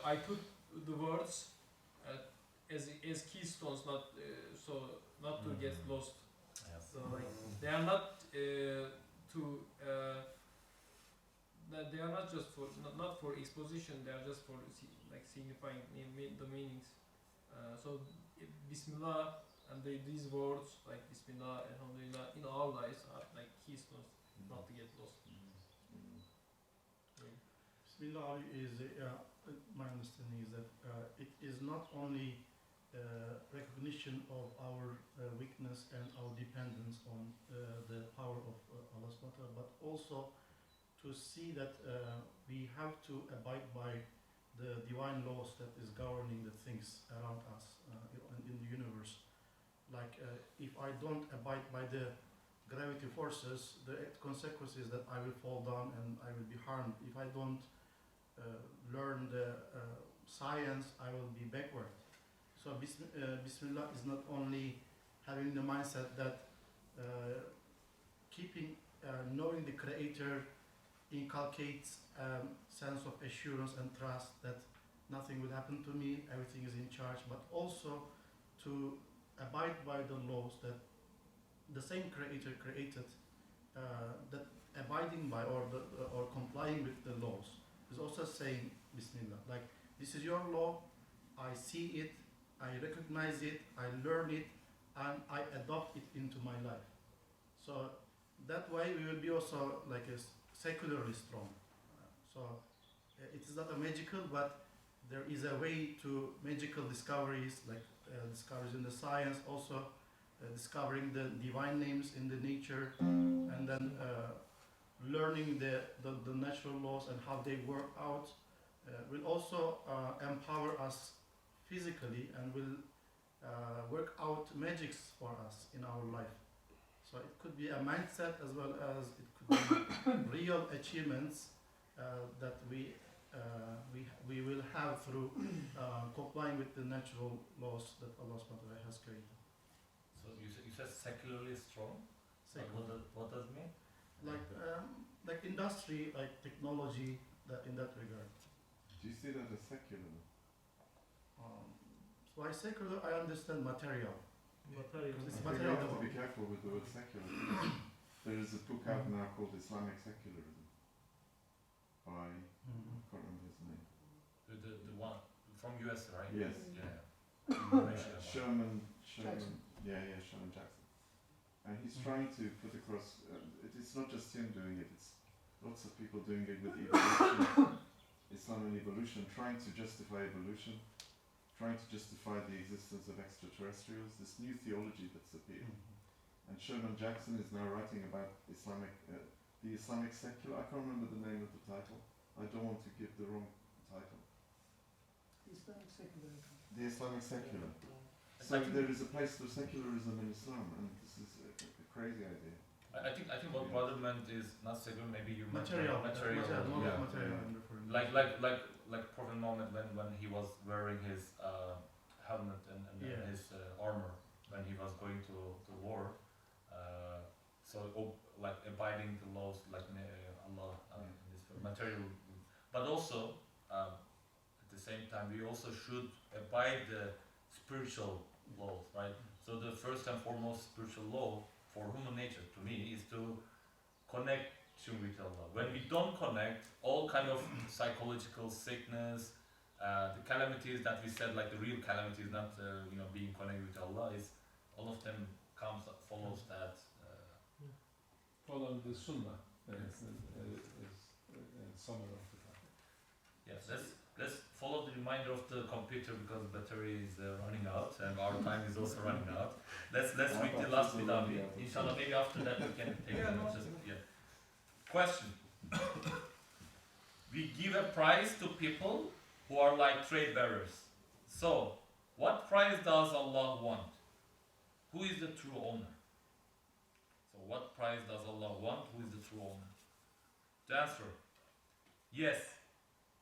I put the words as keystones, not to get lost. Yes. So like they are not they are not just for not for exposition. They are just for like signifying the meanings. So Bismillah and these words like Bismillah, Alhamdulillah in our lives are like keystones, not to get lost. Bismillah is, my understanding is that it is not only recognition of our weakness and our dependence on the power of Allah subhanahu wa ta'ala, but also to see that we have to abide by the divine laws that is governing the things around us in the universe. Like if I don't abide by the gravity forces, the consequence is that I will fall down and I will be harmed. If I don't learn the science, I will be backward. So Bismillah is not only having the mindset that knowing the Creator inculcates sense of assurance and trust that nothing will happen to me, everything is in charge, but also to abide by the laws that the same Creator created, that abiding by or complying with the laws is also saying Bismillah. Like, this is your law, I see it, I recognize it, I learn it, and I adopt it into my life. So that way we will be also like a secularly strong. So it is not a magical, but there is a way to magical discoveries, like discoveries in the science, also discovering the divine names in the nature, and then learning the natural laws and how they work out will also empower us physically and will work out magics for us in our life. So it could be a mindset as well as it could be real achievements that we will have through complying with the natural laws that Allah subhanahu wa ta'ala has created. So you said secularly strong? What does it mean? Like industry, like technology, that in that regard. Do you see that as secular? So by secular, I understand material. Material. Because it's I think you material. have to be careful with the word secular. There is a book out now called Islamic Secularism by, I can't remember his name. The one from US, right? Yes. Yeah. You mentioned about it. Sherman, Jackson. Sherman Jackson. And he's trying to put across, it's not just him doing it, it's lots of people doing it with evolution, Islam and evolution, trying to justify evolution, trying to justify the existence of extraterrestrials, this new theology that's appeared. And Sherman Jackson is now writing about the Islamic secular, I can't remember the name of the title, I don't want to give the wrong title. Islamic secularism. The Islamic secular. I So think- there is a place for secularism in Islam, and this is a crazy idea. I think what brother meant is not secular. Maybe you meant Material. material. More yeah, of material. yeah. I'm referring to. Like Prophet Muhammad when he was wearing his helmet and Yeah. his armor when he was going to war. Like abiding the laws like Allah this material, but also at the same time we also should abide the spiritual laws, right? So the first and foremost spiritual law for human nature to me is to connect with Allah. When we don't connect, all kind of psychological sickness, the calamities that we said, like the real calamities, not being connected with Allah, is all of them follows that. Follow the Sunnah is summary of the time. Yes, let's follow the reminder of the computer because battery is running out and our time is also running out. Let's read the last bit of it. Inshallah, maybe after that we can take Question. We give a prize to people who are like trade bearers. So, what prize does Allah want? Who is the true owner? So, what prize does Allah want? Who is the true owner? The answer. Yes,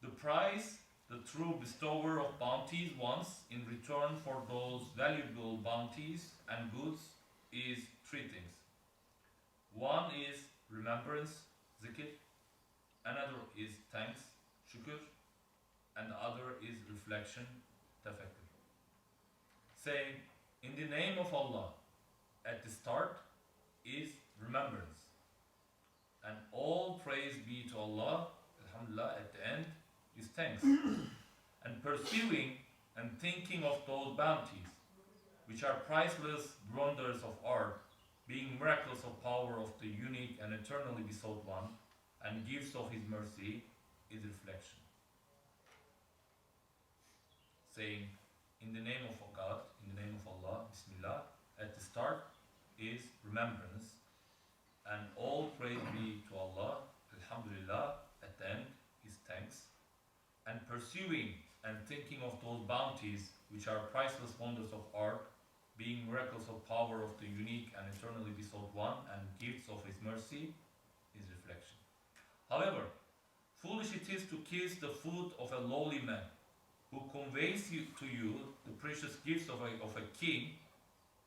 the prize the true bestower of bounties wants in return for those valuable bounties and goods is three things. One is remembrance, zikr. Another is thanks, shukr. And the other is reflection, tafakkur. Saying, in the name of Allah, at the start is remembrance. And all praise be to Allah, alhamdulillah, at the end is thanks. And pursuing and thinking of those bounties, which are priceless wonders of art, being miracles of power of the unique and eternally besought one, and gifts of his mercy, is reflection. Saying, in the name of God, in the name of Allah, Bismillah, at the start is remembrance, and all praise be to Allah, Alhamdulillah, at the end is thanks, and pursuing and thinking of those bounties which are priceless wonders of art, being miracles of power of the unique and eternally besought one, and gifts of his mercy, is reflection. However, foolish it is to kiss the foot of a lowly man, who conveys to you the precious gifts of a king,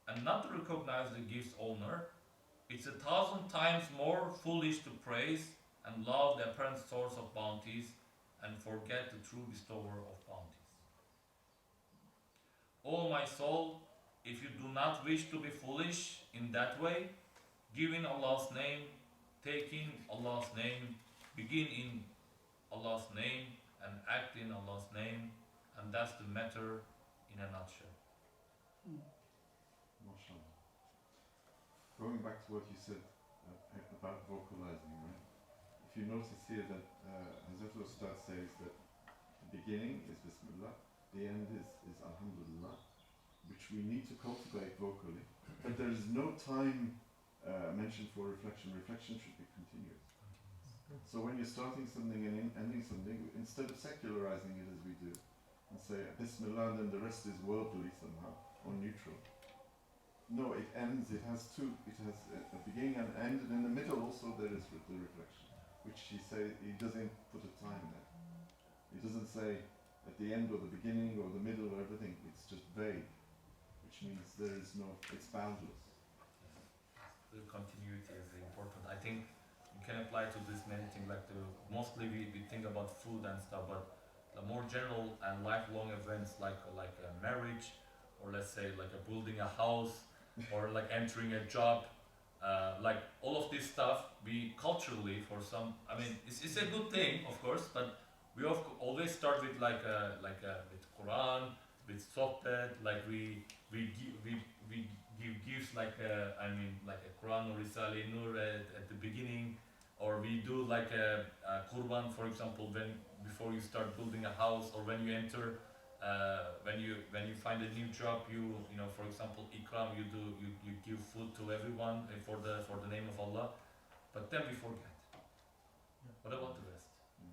and not to recognize the gift's owner. It's 1,000 times more foolish to praise and love the apparent source of bounties and forget the true bestower of bounties. O my soul, if you do not wish to be foolish in that way, give in Allah's name, take in Allah's name, begin in Allah's name, and act in Allah's name, and that's the matter in a nutshell. MashaAllah. Going back to what you said about vocalizing, right? If you notice here that Hazrat Ustad says that the beginning is Bismillah, the end is Alhamdulillah, which we need to cultivate vocally, but there is no time mentioned for reflection. Reflection should be continuous. So when you're starting something and ending something, instead of secularizing it as we do, and say Bismillah and then the rest is worldly somehow, or neutral. No, it ends, it has a beginning and end, and in the middle also there is the reflection, which he doesn't put a time there. He doesn't say at the end or the beginning or the middle or everything, it's just vague, which means it's boundless. The continuity is important. I think you can apply to this many things, like mostly we think about food and stuff, but the more general and lifelong events like a marriage, or let's say like building a house, or like entering a job, like all of this stuff, we culturally for some, I mean, it's a good thing, of course, but we always start with with Quran, with sohbet, like we give gifts like a Quran or Risale Nur at the beginning, or we do like a Qurban, for example, before you start building a house, or when you enter, when you find a new job, for example, Ikram, you give food to everyone for the name of Allah, but then we forget. What about the rest?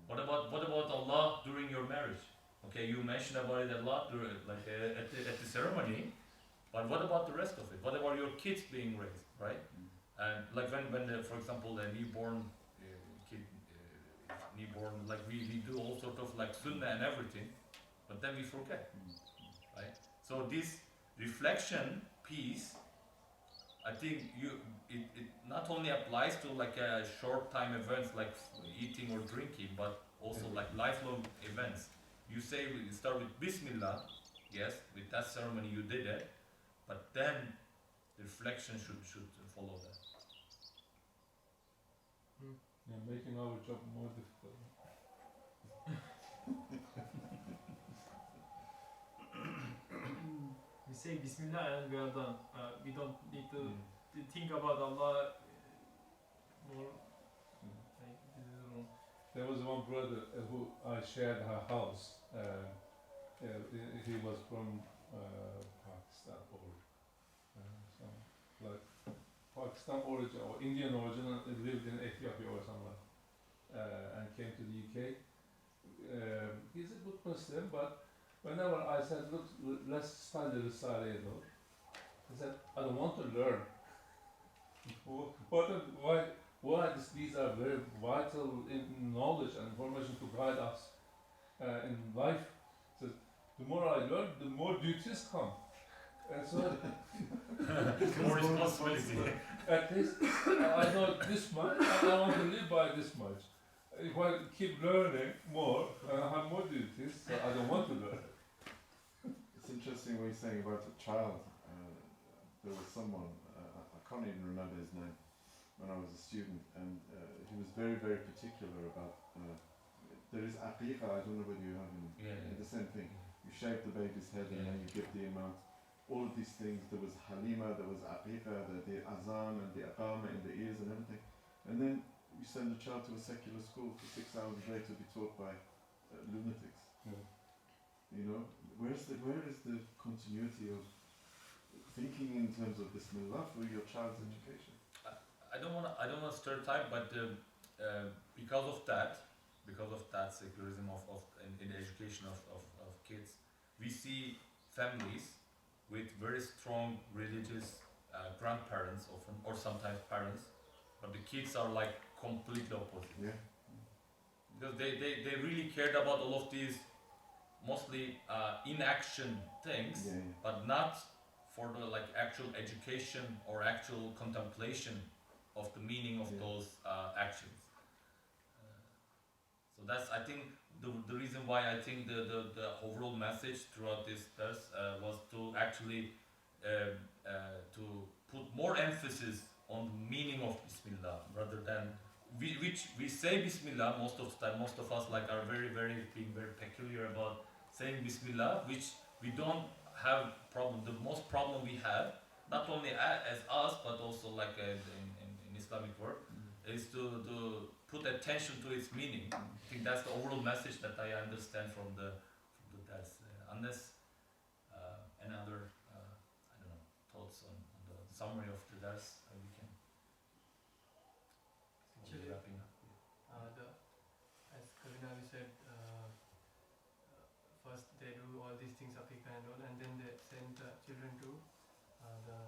What about Allah during your marriage? Okay, you mentioned about it a lot at the ceremony, but what about the rest of it? What about your kids being raised, right? And like when for example, the newborn kid, like we do all sort of like sunnah and everything, but then we forget, right? So this reflection piece, I think it not only applies to like a short time events like eating or drinking, but also like lifelong events. You start with Bismillah, yes, with that ceremony you did it, but then the reflection should follow that. You're making our job more difficult. We say Bismillah and we are done. We don't need to Yeah. think about Allah more. Like, this is wrong. There was one brother who I shared her house. He was from Pakistan or some like Pakistan origin or Indian origin and lived in Ethiopia or somewhere and came to the UK. He's a good Muslim, but whenever I said, look, let's study Risale Nur, he said, I don't want to learn. Why these are very vital in knowledge and information to guide us in life. So the more I learn, the more duties come. And so More responsibility. at least I know this much and I want to live by this much. If I keep learning more, I have more duties, so I don't want to learn. It's interesting what you're saying about a child. There was someone, I can't even remember his name, when I was a student, and he was very, very particular about, there is aqiqah, I don't know whether you have the same thing. You shave the baby's head and then you give the amount. All of these things, there was halima, there was aqiqah, the azan and the aqama in the ears and everything. And then you send a child to a secular school for 6 hours a day to be taught by lunatics. Yeah. You know, where is the continuity of thinking in terms of Bismillah for your child's education? I don't want to stereotype, but because of that secularism in the education of kids, we see families with very strong religious grandparents often, or sometimes parents, but the kids are like completely opposite. Yeah. Because they really cared about all of these mostly inaction things, but not for the like actual education or actual contemplation of the meaning of those actions. So that's, I think, the reason why I think the overall message throughout this verse was to actually to put more emphasis on the meaning of Bismillah rather than which we say Bismillah most of the time. Most of us like are being very peculiar about saying Bismillah, which we don't have problem. The most problem we have, not only as us but also like in Islamic world, is to put attention to its meaning. I think that's the overall message that I understand from the dars. Unless any other I don't know thoughts on the summary of the dars, we can Actually, wrapping up. as Kalinavi said, first they do all these things, aqiqah and all, and then they send the children to the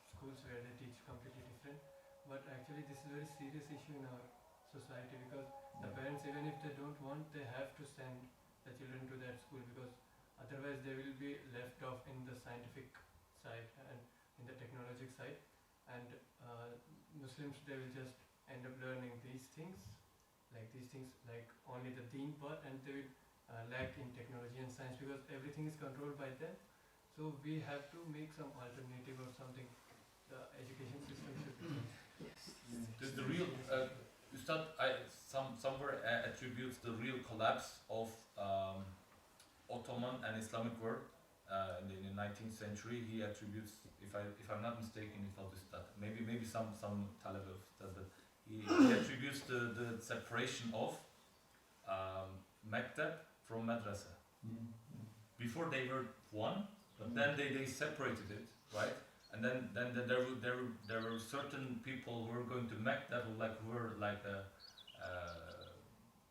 schools where they teach completely different. But actually this is a very serious issue in our society, because the parents, even if they don't want, they have to send the children to that school, because otherwise they will be left off in the scientific side and in the technologic side, and Muslims, they will just end up learning these things like only the deen part, and they will lack in technology and science, because everything is controlled by them. So we have to make some alternative or something. The education system should be The real Ustad, somewhere attributes the real collapse of Ottoman and Islamic world in the 19th century. He attributes, if I'm not mistaken, it was Ustad. Maybe some Talib of Ustad, but he attributes the separation of Maktab from Madrasa. Before they were one, but then they separated it, right? And then there were certain people who were going to Maktab who were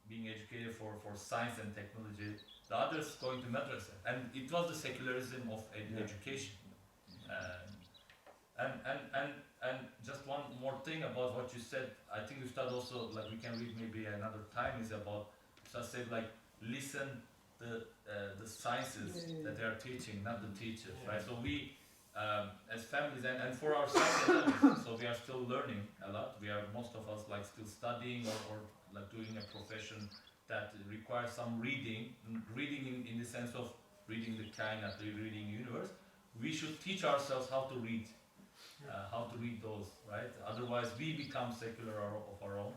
being educated for science and technology. The others going to madrasa, and it was the secularism of education. And just one more thing about what you said. I think Ustad also, like we can read maybe another time, is about Ustad said like listen the sciences that they are teaching, not the teachers, right? So we as families and for ourselves, so we are still learning a lot. We are, most of us, like still studying or like doing a profession that requires some reading in the sense of reading the kainat, reading universe. We should teach ourselves how to read those, right? Otherwise we become secular of our own,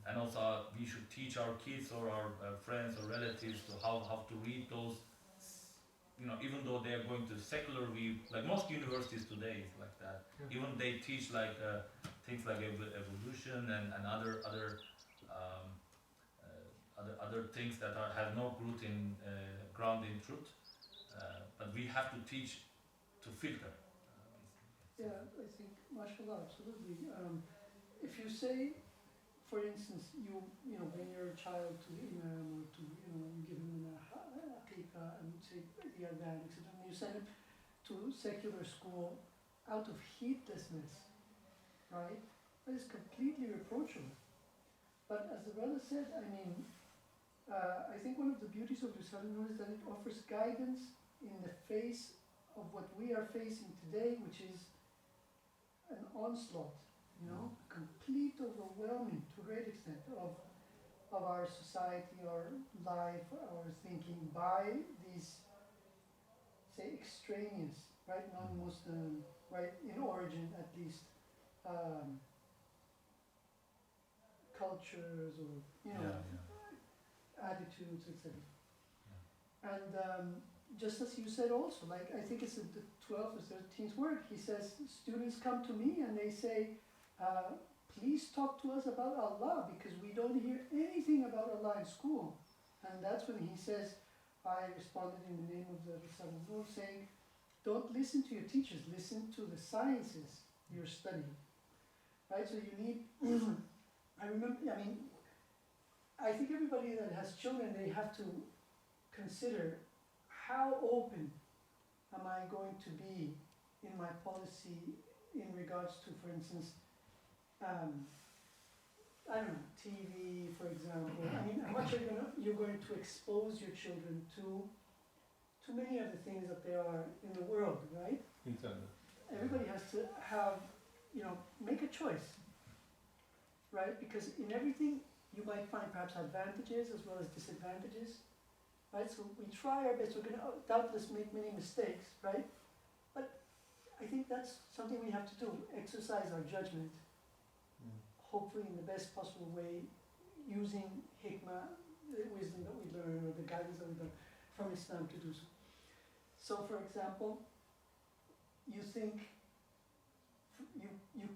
and also we should teach our kids or our friends or relatives to how to read those. Even though they are going to secular, like most universities today is like that. Yeah. Even they teach like things like evolution and um, other things that have no root in ground in truth. But we have to teach to filter. Yeah, I think, mashallah, absolutely. If you say, for instance, you bring your child to the imam or to, you give him a aqiqah and say the adhan, etc. And you send him to secular school out of heedlessness, right? That is completely reproachable. But as the brother said, I think one of the beauties of Risale Nur is that it offers guidance in the face of what we are facing today, which is an onslaught, complete overwhelming to a great extent of our society, our life, our thinking by these, say, extraneous, right, non-Muslim, right, in origin at least, cultures or, attitudes, etc. And just as you said also, like I think it's in the 12th or 13th word, he says, students come to me and they say, please talk to us about Allah because we don't hear anything about Allah in school. And that's when he says, I responded in the name of the Risale Nur saying, don't listen to your teachers, listen to the sciences you're studying. Right, so you need, I think everybody that has children, they have to consider how open am I going to be in my policy in regards to, for instance, TV, for example. How much you're going to expose your children to many of the things that there are in the world, right? Internet. Everybody has to have, make a choice, right? Because in everything you might find perhaps advantages as well as disadvantages, right? So we try our best. We're going to doubtless make many mistakes, right? But I think that's something we have to do, exercise our judgment, hopefully in the best possible way, using hikmah, the wisdom that we learn or the guidance that we learn from Islam to do so. So for example, you think, you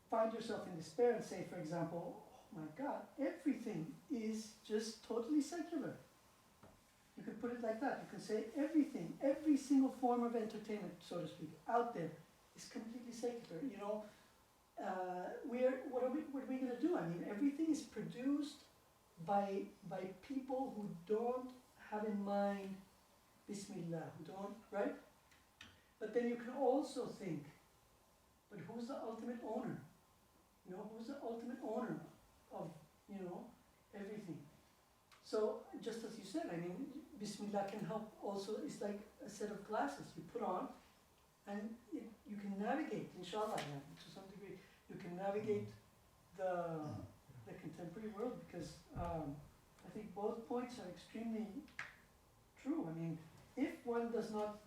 find yourself in despair and say, for example, oh my God, everything is just totally secular. You can put it like that. You can say everything, every single form of entertainment, so to speak, out there is completely secular. What are we going to do? Everything is produced by people who don't have in mind Bismillah, who don't, right? But then you can also think, but who's the ultimate owner? Who's the ultimate owner of, everything? So, just as you said, Bismillah can help also, it's like a set of glasses you put on, and you can navigate, inshallah, to some degree, you can navigate the contemporary world, because I think both points are extremely true. If one does not,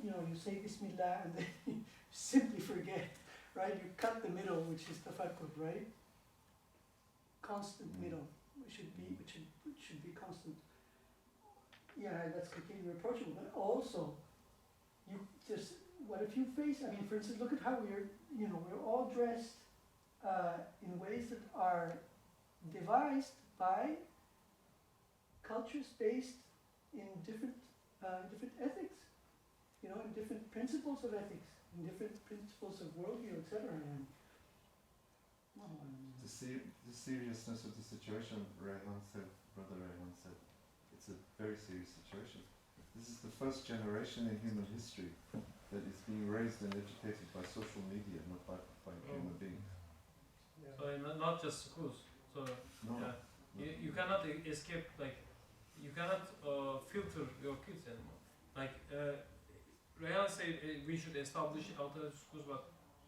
you say Bismillah and then you simply forget, right? You cut the middle, which is tafakkur, right? Constant middle, which should be constant. Yeah, that's completely reproachable. But also, what if you face? For instance, look at how we're all dressed in ways that are devised by cultures based in different ethics, in different principles of ethics, in different principles of worldview, etc. The seriousness of the situation, Brother Rayhan said, it's a very serious situation. This is the first generation in human history that is being raised and educated by social media, not by human beings. Yeah. So not just schools. So No. yeah, you cannot escape, like you cannot filter your kids anymore. Like Rayhan said, we should establish alternative schools, but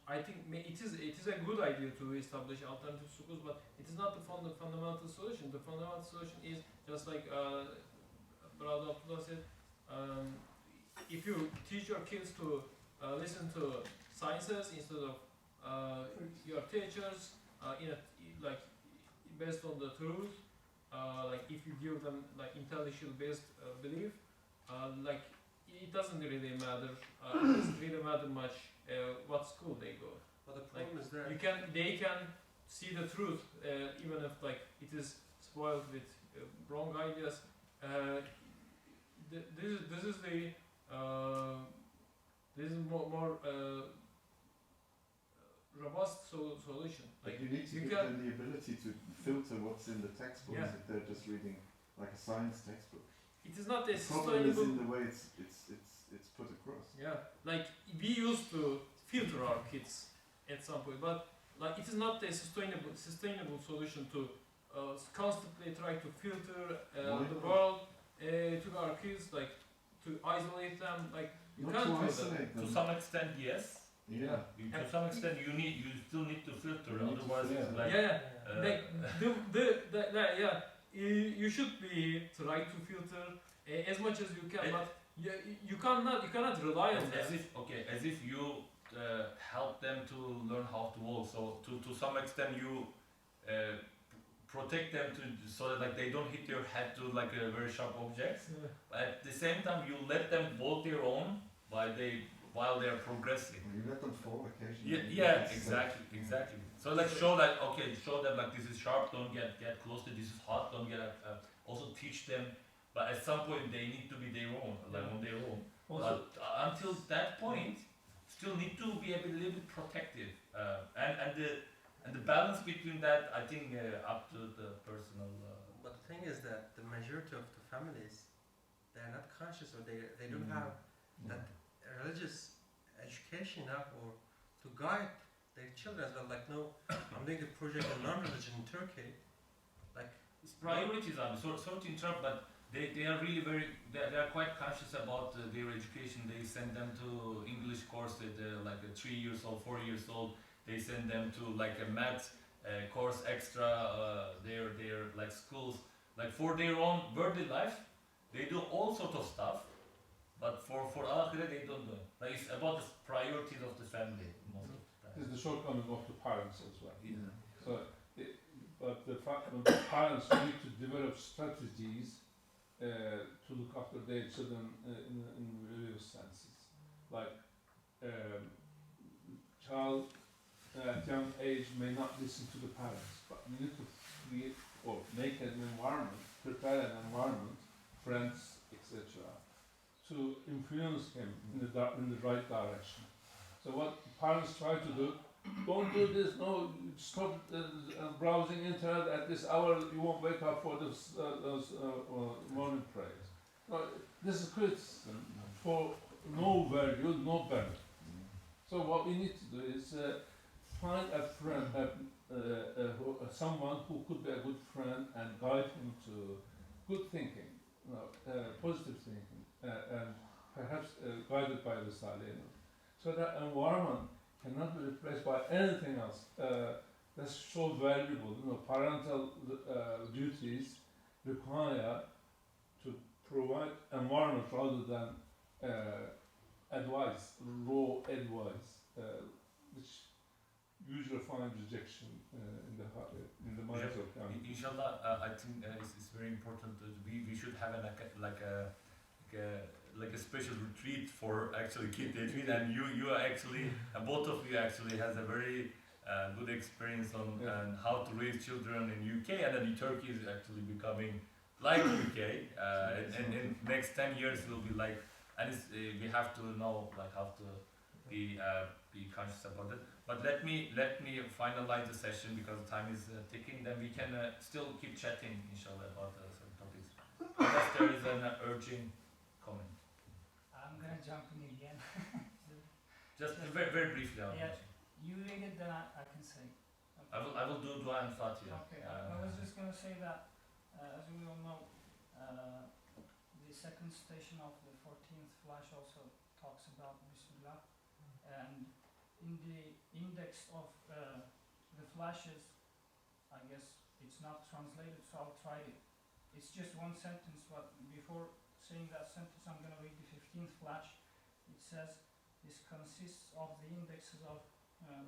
I think it is a good idea to establish alternative schools, but it is not the fundamental solution. The fundamental solution is just like Brother Abdullah said. If you teach your kids to listen to sciences instead of your teachers, based on the truth, like if you give them like intellectual based belief, like it doesn't really matter. It doesn't really matter much what school they go. But the problem is that They can see the truth even if like it is spoiled with wrong ideas. This is the this is more robust solution. Like you need to give them the ability to filter what's in the textbooks Yeah. if they're just reading like a science textbook. It is not a The problem is sustainable. in the way it's put across. Yeah, like we used to filter our kids at some point, but like it is not a sustainable solution to constantly try to filter the world to our kids, like to isolate them. Like you Not can't to do that. isolate them. To some extent, yes. Yeah. To some extent, you still need to filter. You need to Otherwise, it's filter. like Like you should be try to filter as much as you can, but you cannot rely on that. as if you help them to learn how to walk. So to some extent, you protect them so that like they don't hit your head to like a very sharp objects. But at the same time, you let them walk their own while they are progressing. You let them fall occasionally. Exactly. So like show them like this is sharp, don't get close to this is hot, don't get also teach them, but at some point they need to be their own, like on their own. Also, But until that point, still need to be a little bit protective, and the balance between that, I think, up to the personal. But the thing is that the majority of the families, they are not conscious, or they don't have that religious education enough or to guide their children as well. Like, no, I'm doing a project on non-religion in Turkey. Like, It's priorities are sorry to interrupt, but they are really they are quite conscious about their education. They send them to English course at like 3 years old, 4 years old. They send them to like a math course extra. Their like schools, like for their own worldly life, they do all sort of stuff. But for akhirah they don't do it. Like it's about the priorities of the family most of the time. it's the shortcoming of the parents as well. Yeah. So, but the parents need to develop strategies to look after their children in various senses. Like, child at young age may not listen to the parents, but you need to create or make an environment, prepare an environment, friends, etc., to influence him in the right direction. So what parents try to do, don't do this, no, stop browsing internet at this hour, you won't wake up for those morning prayers. No, this is criticism for no value, no benefit. So what we need to do is find a friend, someone who could be a good friend and guide him to good thinking, positive thinking, and perhaps guided by the Salih. So that environment cannot be replaced by anything else. That's so valuable. Parental duties require to provide environment rather than advice, raw advice, which usually find rejection in the minds of young people. Inshallah, I think it's very important that we should have like a special retreat for actually kid retreat, and you are actually both of you actually has a very good experience on how to raise children in UK, and then Turkey is actually becoming like UK, and in next 10 years will be like, and we have to know like how to be conscious about it. But let me finalize the session because time is ticking. Then we can still keep chatting, inshallah, about certain topics. Unless there is an urging comment. I'm gonna jump in again. Just very briefly. Yeah. You read it, then I can say. I will do Dua and Fatiha. Okay, I was just gonna say that, as we all know, the second station of the 14th flash also talks about Bismillah, and in the index of the flashes, I guess it's not translated, so I'll try it. It's just one sentence, but before saying that sentence, I'm gonna read the 15th flash. It says, this consists of the indexes of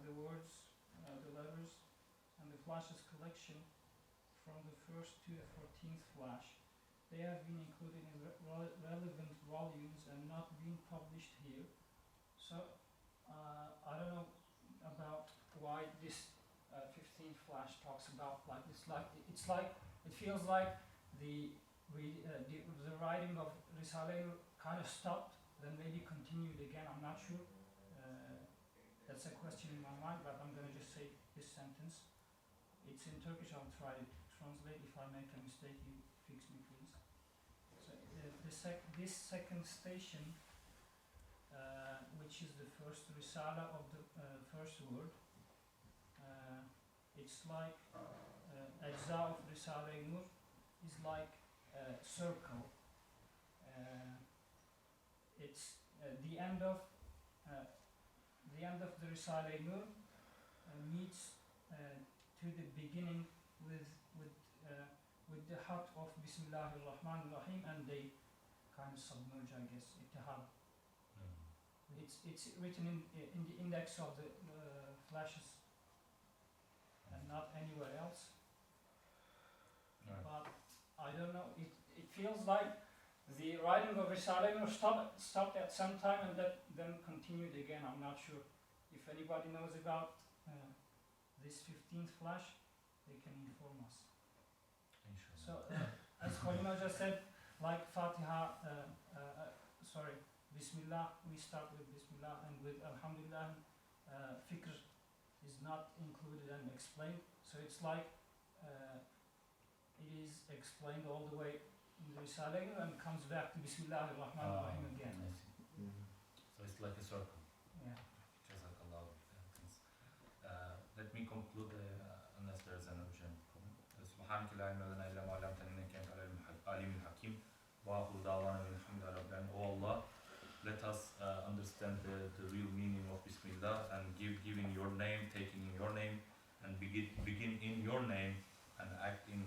the words, the letters, and the flashes collection from the first to the 14th flash. They have been included in relevant volumes and not been published here. So I don't know about why this 15th flash talks about like it feels like the writing of Risale kind of stopped, then maybe continued again. I'm not sure. That's a question in my mind, but I'm gonna just say this sentence. It's in Turkish. I'll try to translate. If I make a mistake, you fix me, please. So this second station, which is the first risala of the first word, it's like Ajza of Risale Nur is like a circle. It's the end of the Risale Nur meets to the beginning with the heart of Bismillah ar-Rahman ar-Rahim, and they kind of submerge, I guess, ittihad. It's written in the index of the flashes and not anywhere else. Right. But I don't know. It feels like the writing of Risale Nur stopped at some time and that then continued again. I'm not sure. If anybody knows about this 15th flash, they can inform us. So, as Kolima just said, like Fatiha, Bismillah, we start with Bismillah, and with Alhamdulillah, Fikr is not included and explained. So it's like it is explained all the way in the Risale and comes back to Bismillah ar-Rahman ar-Rahim again. I see. So it's like a circle. Yeah. Jazakallah. Let me conclude unless there is an urgent comment. سبحانك لا علم لنا إلا ما علمتنا إنك أنت العليم الحكيم وآخر دعوانا من الحمد لله رب العالمين. Oh Allah, let us understand the real meaning of Bismillah and giving your name, taking in your name, and begin in your name and act in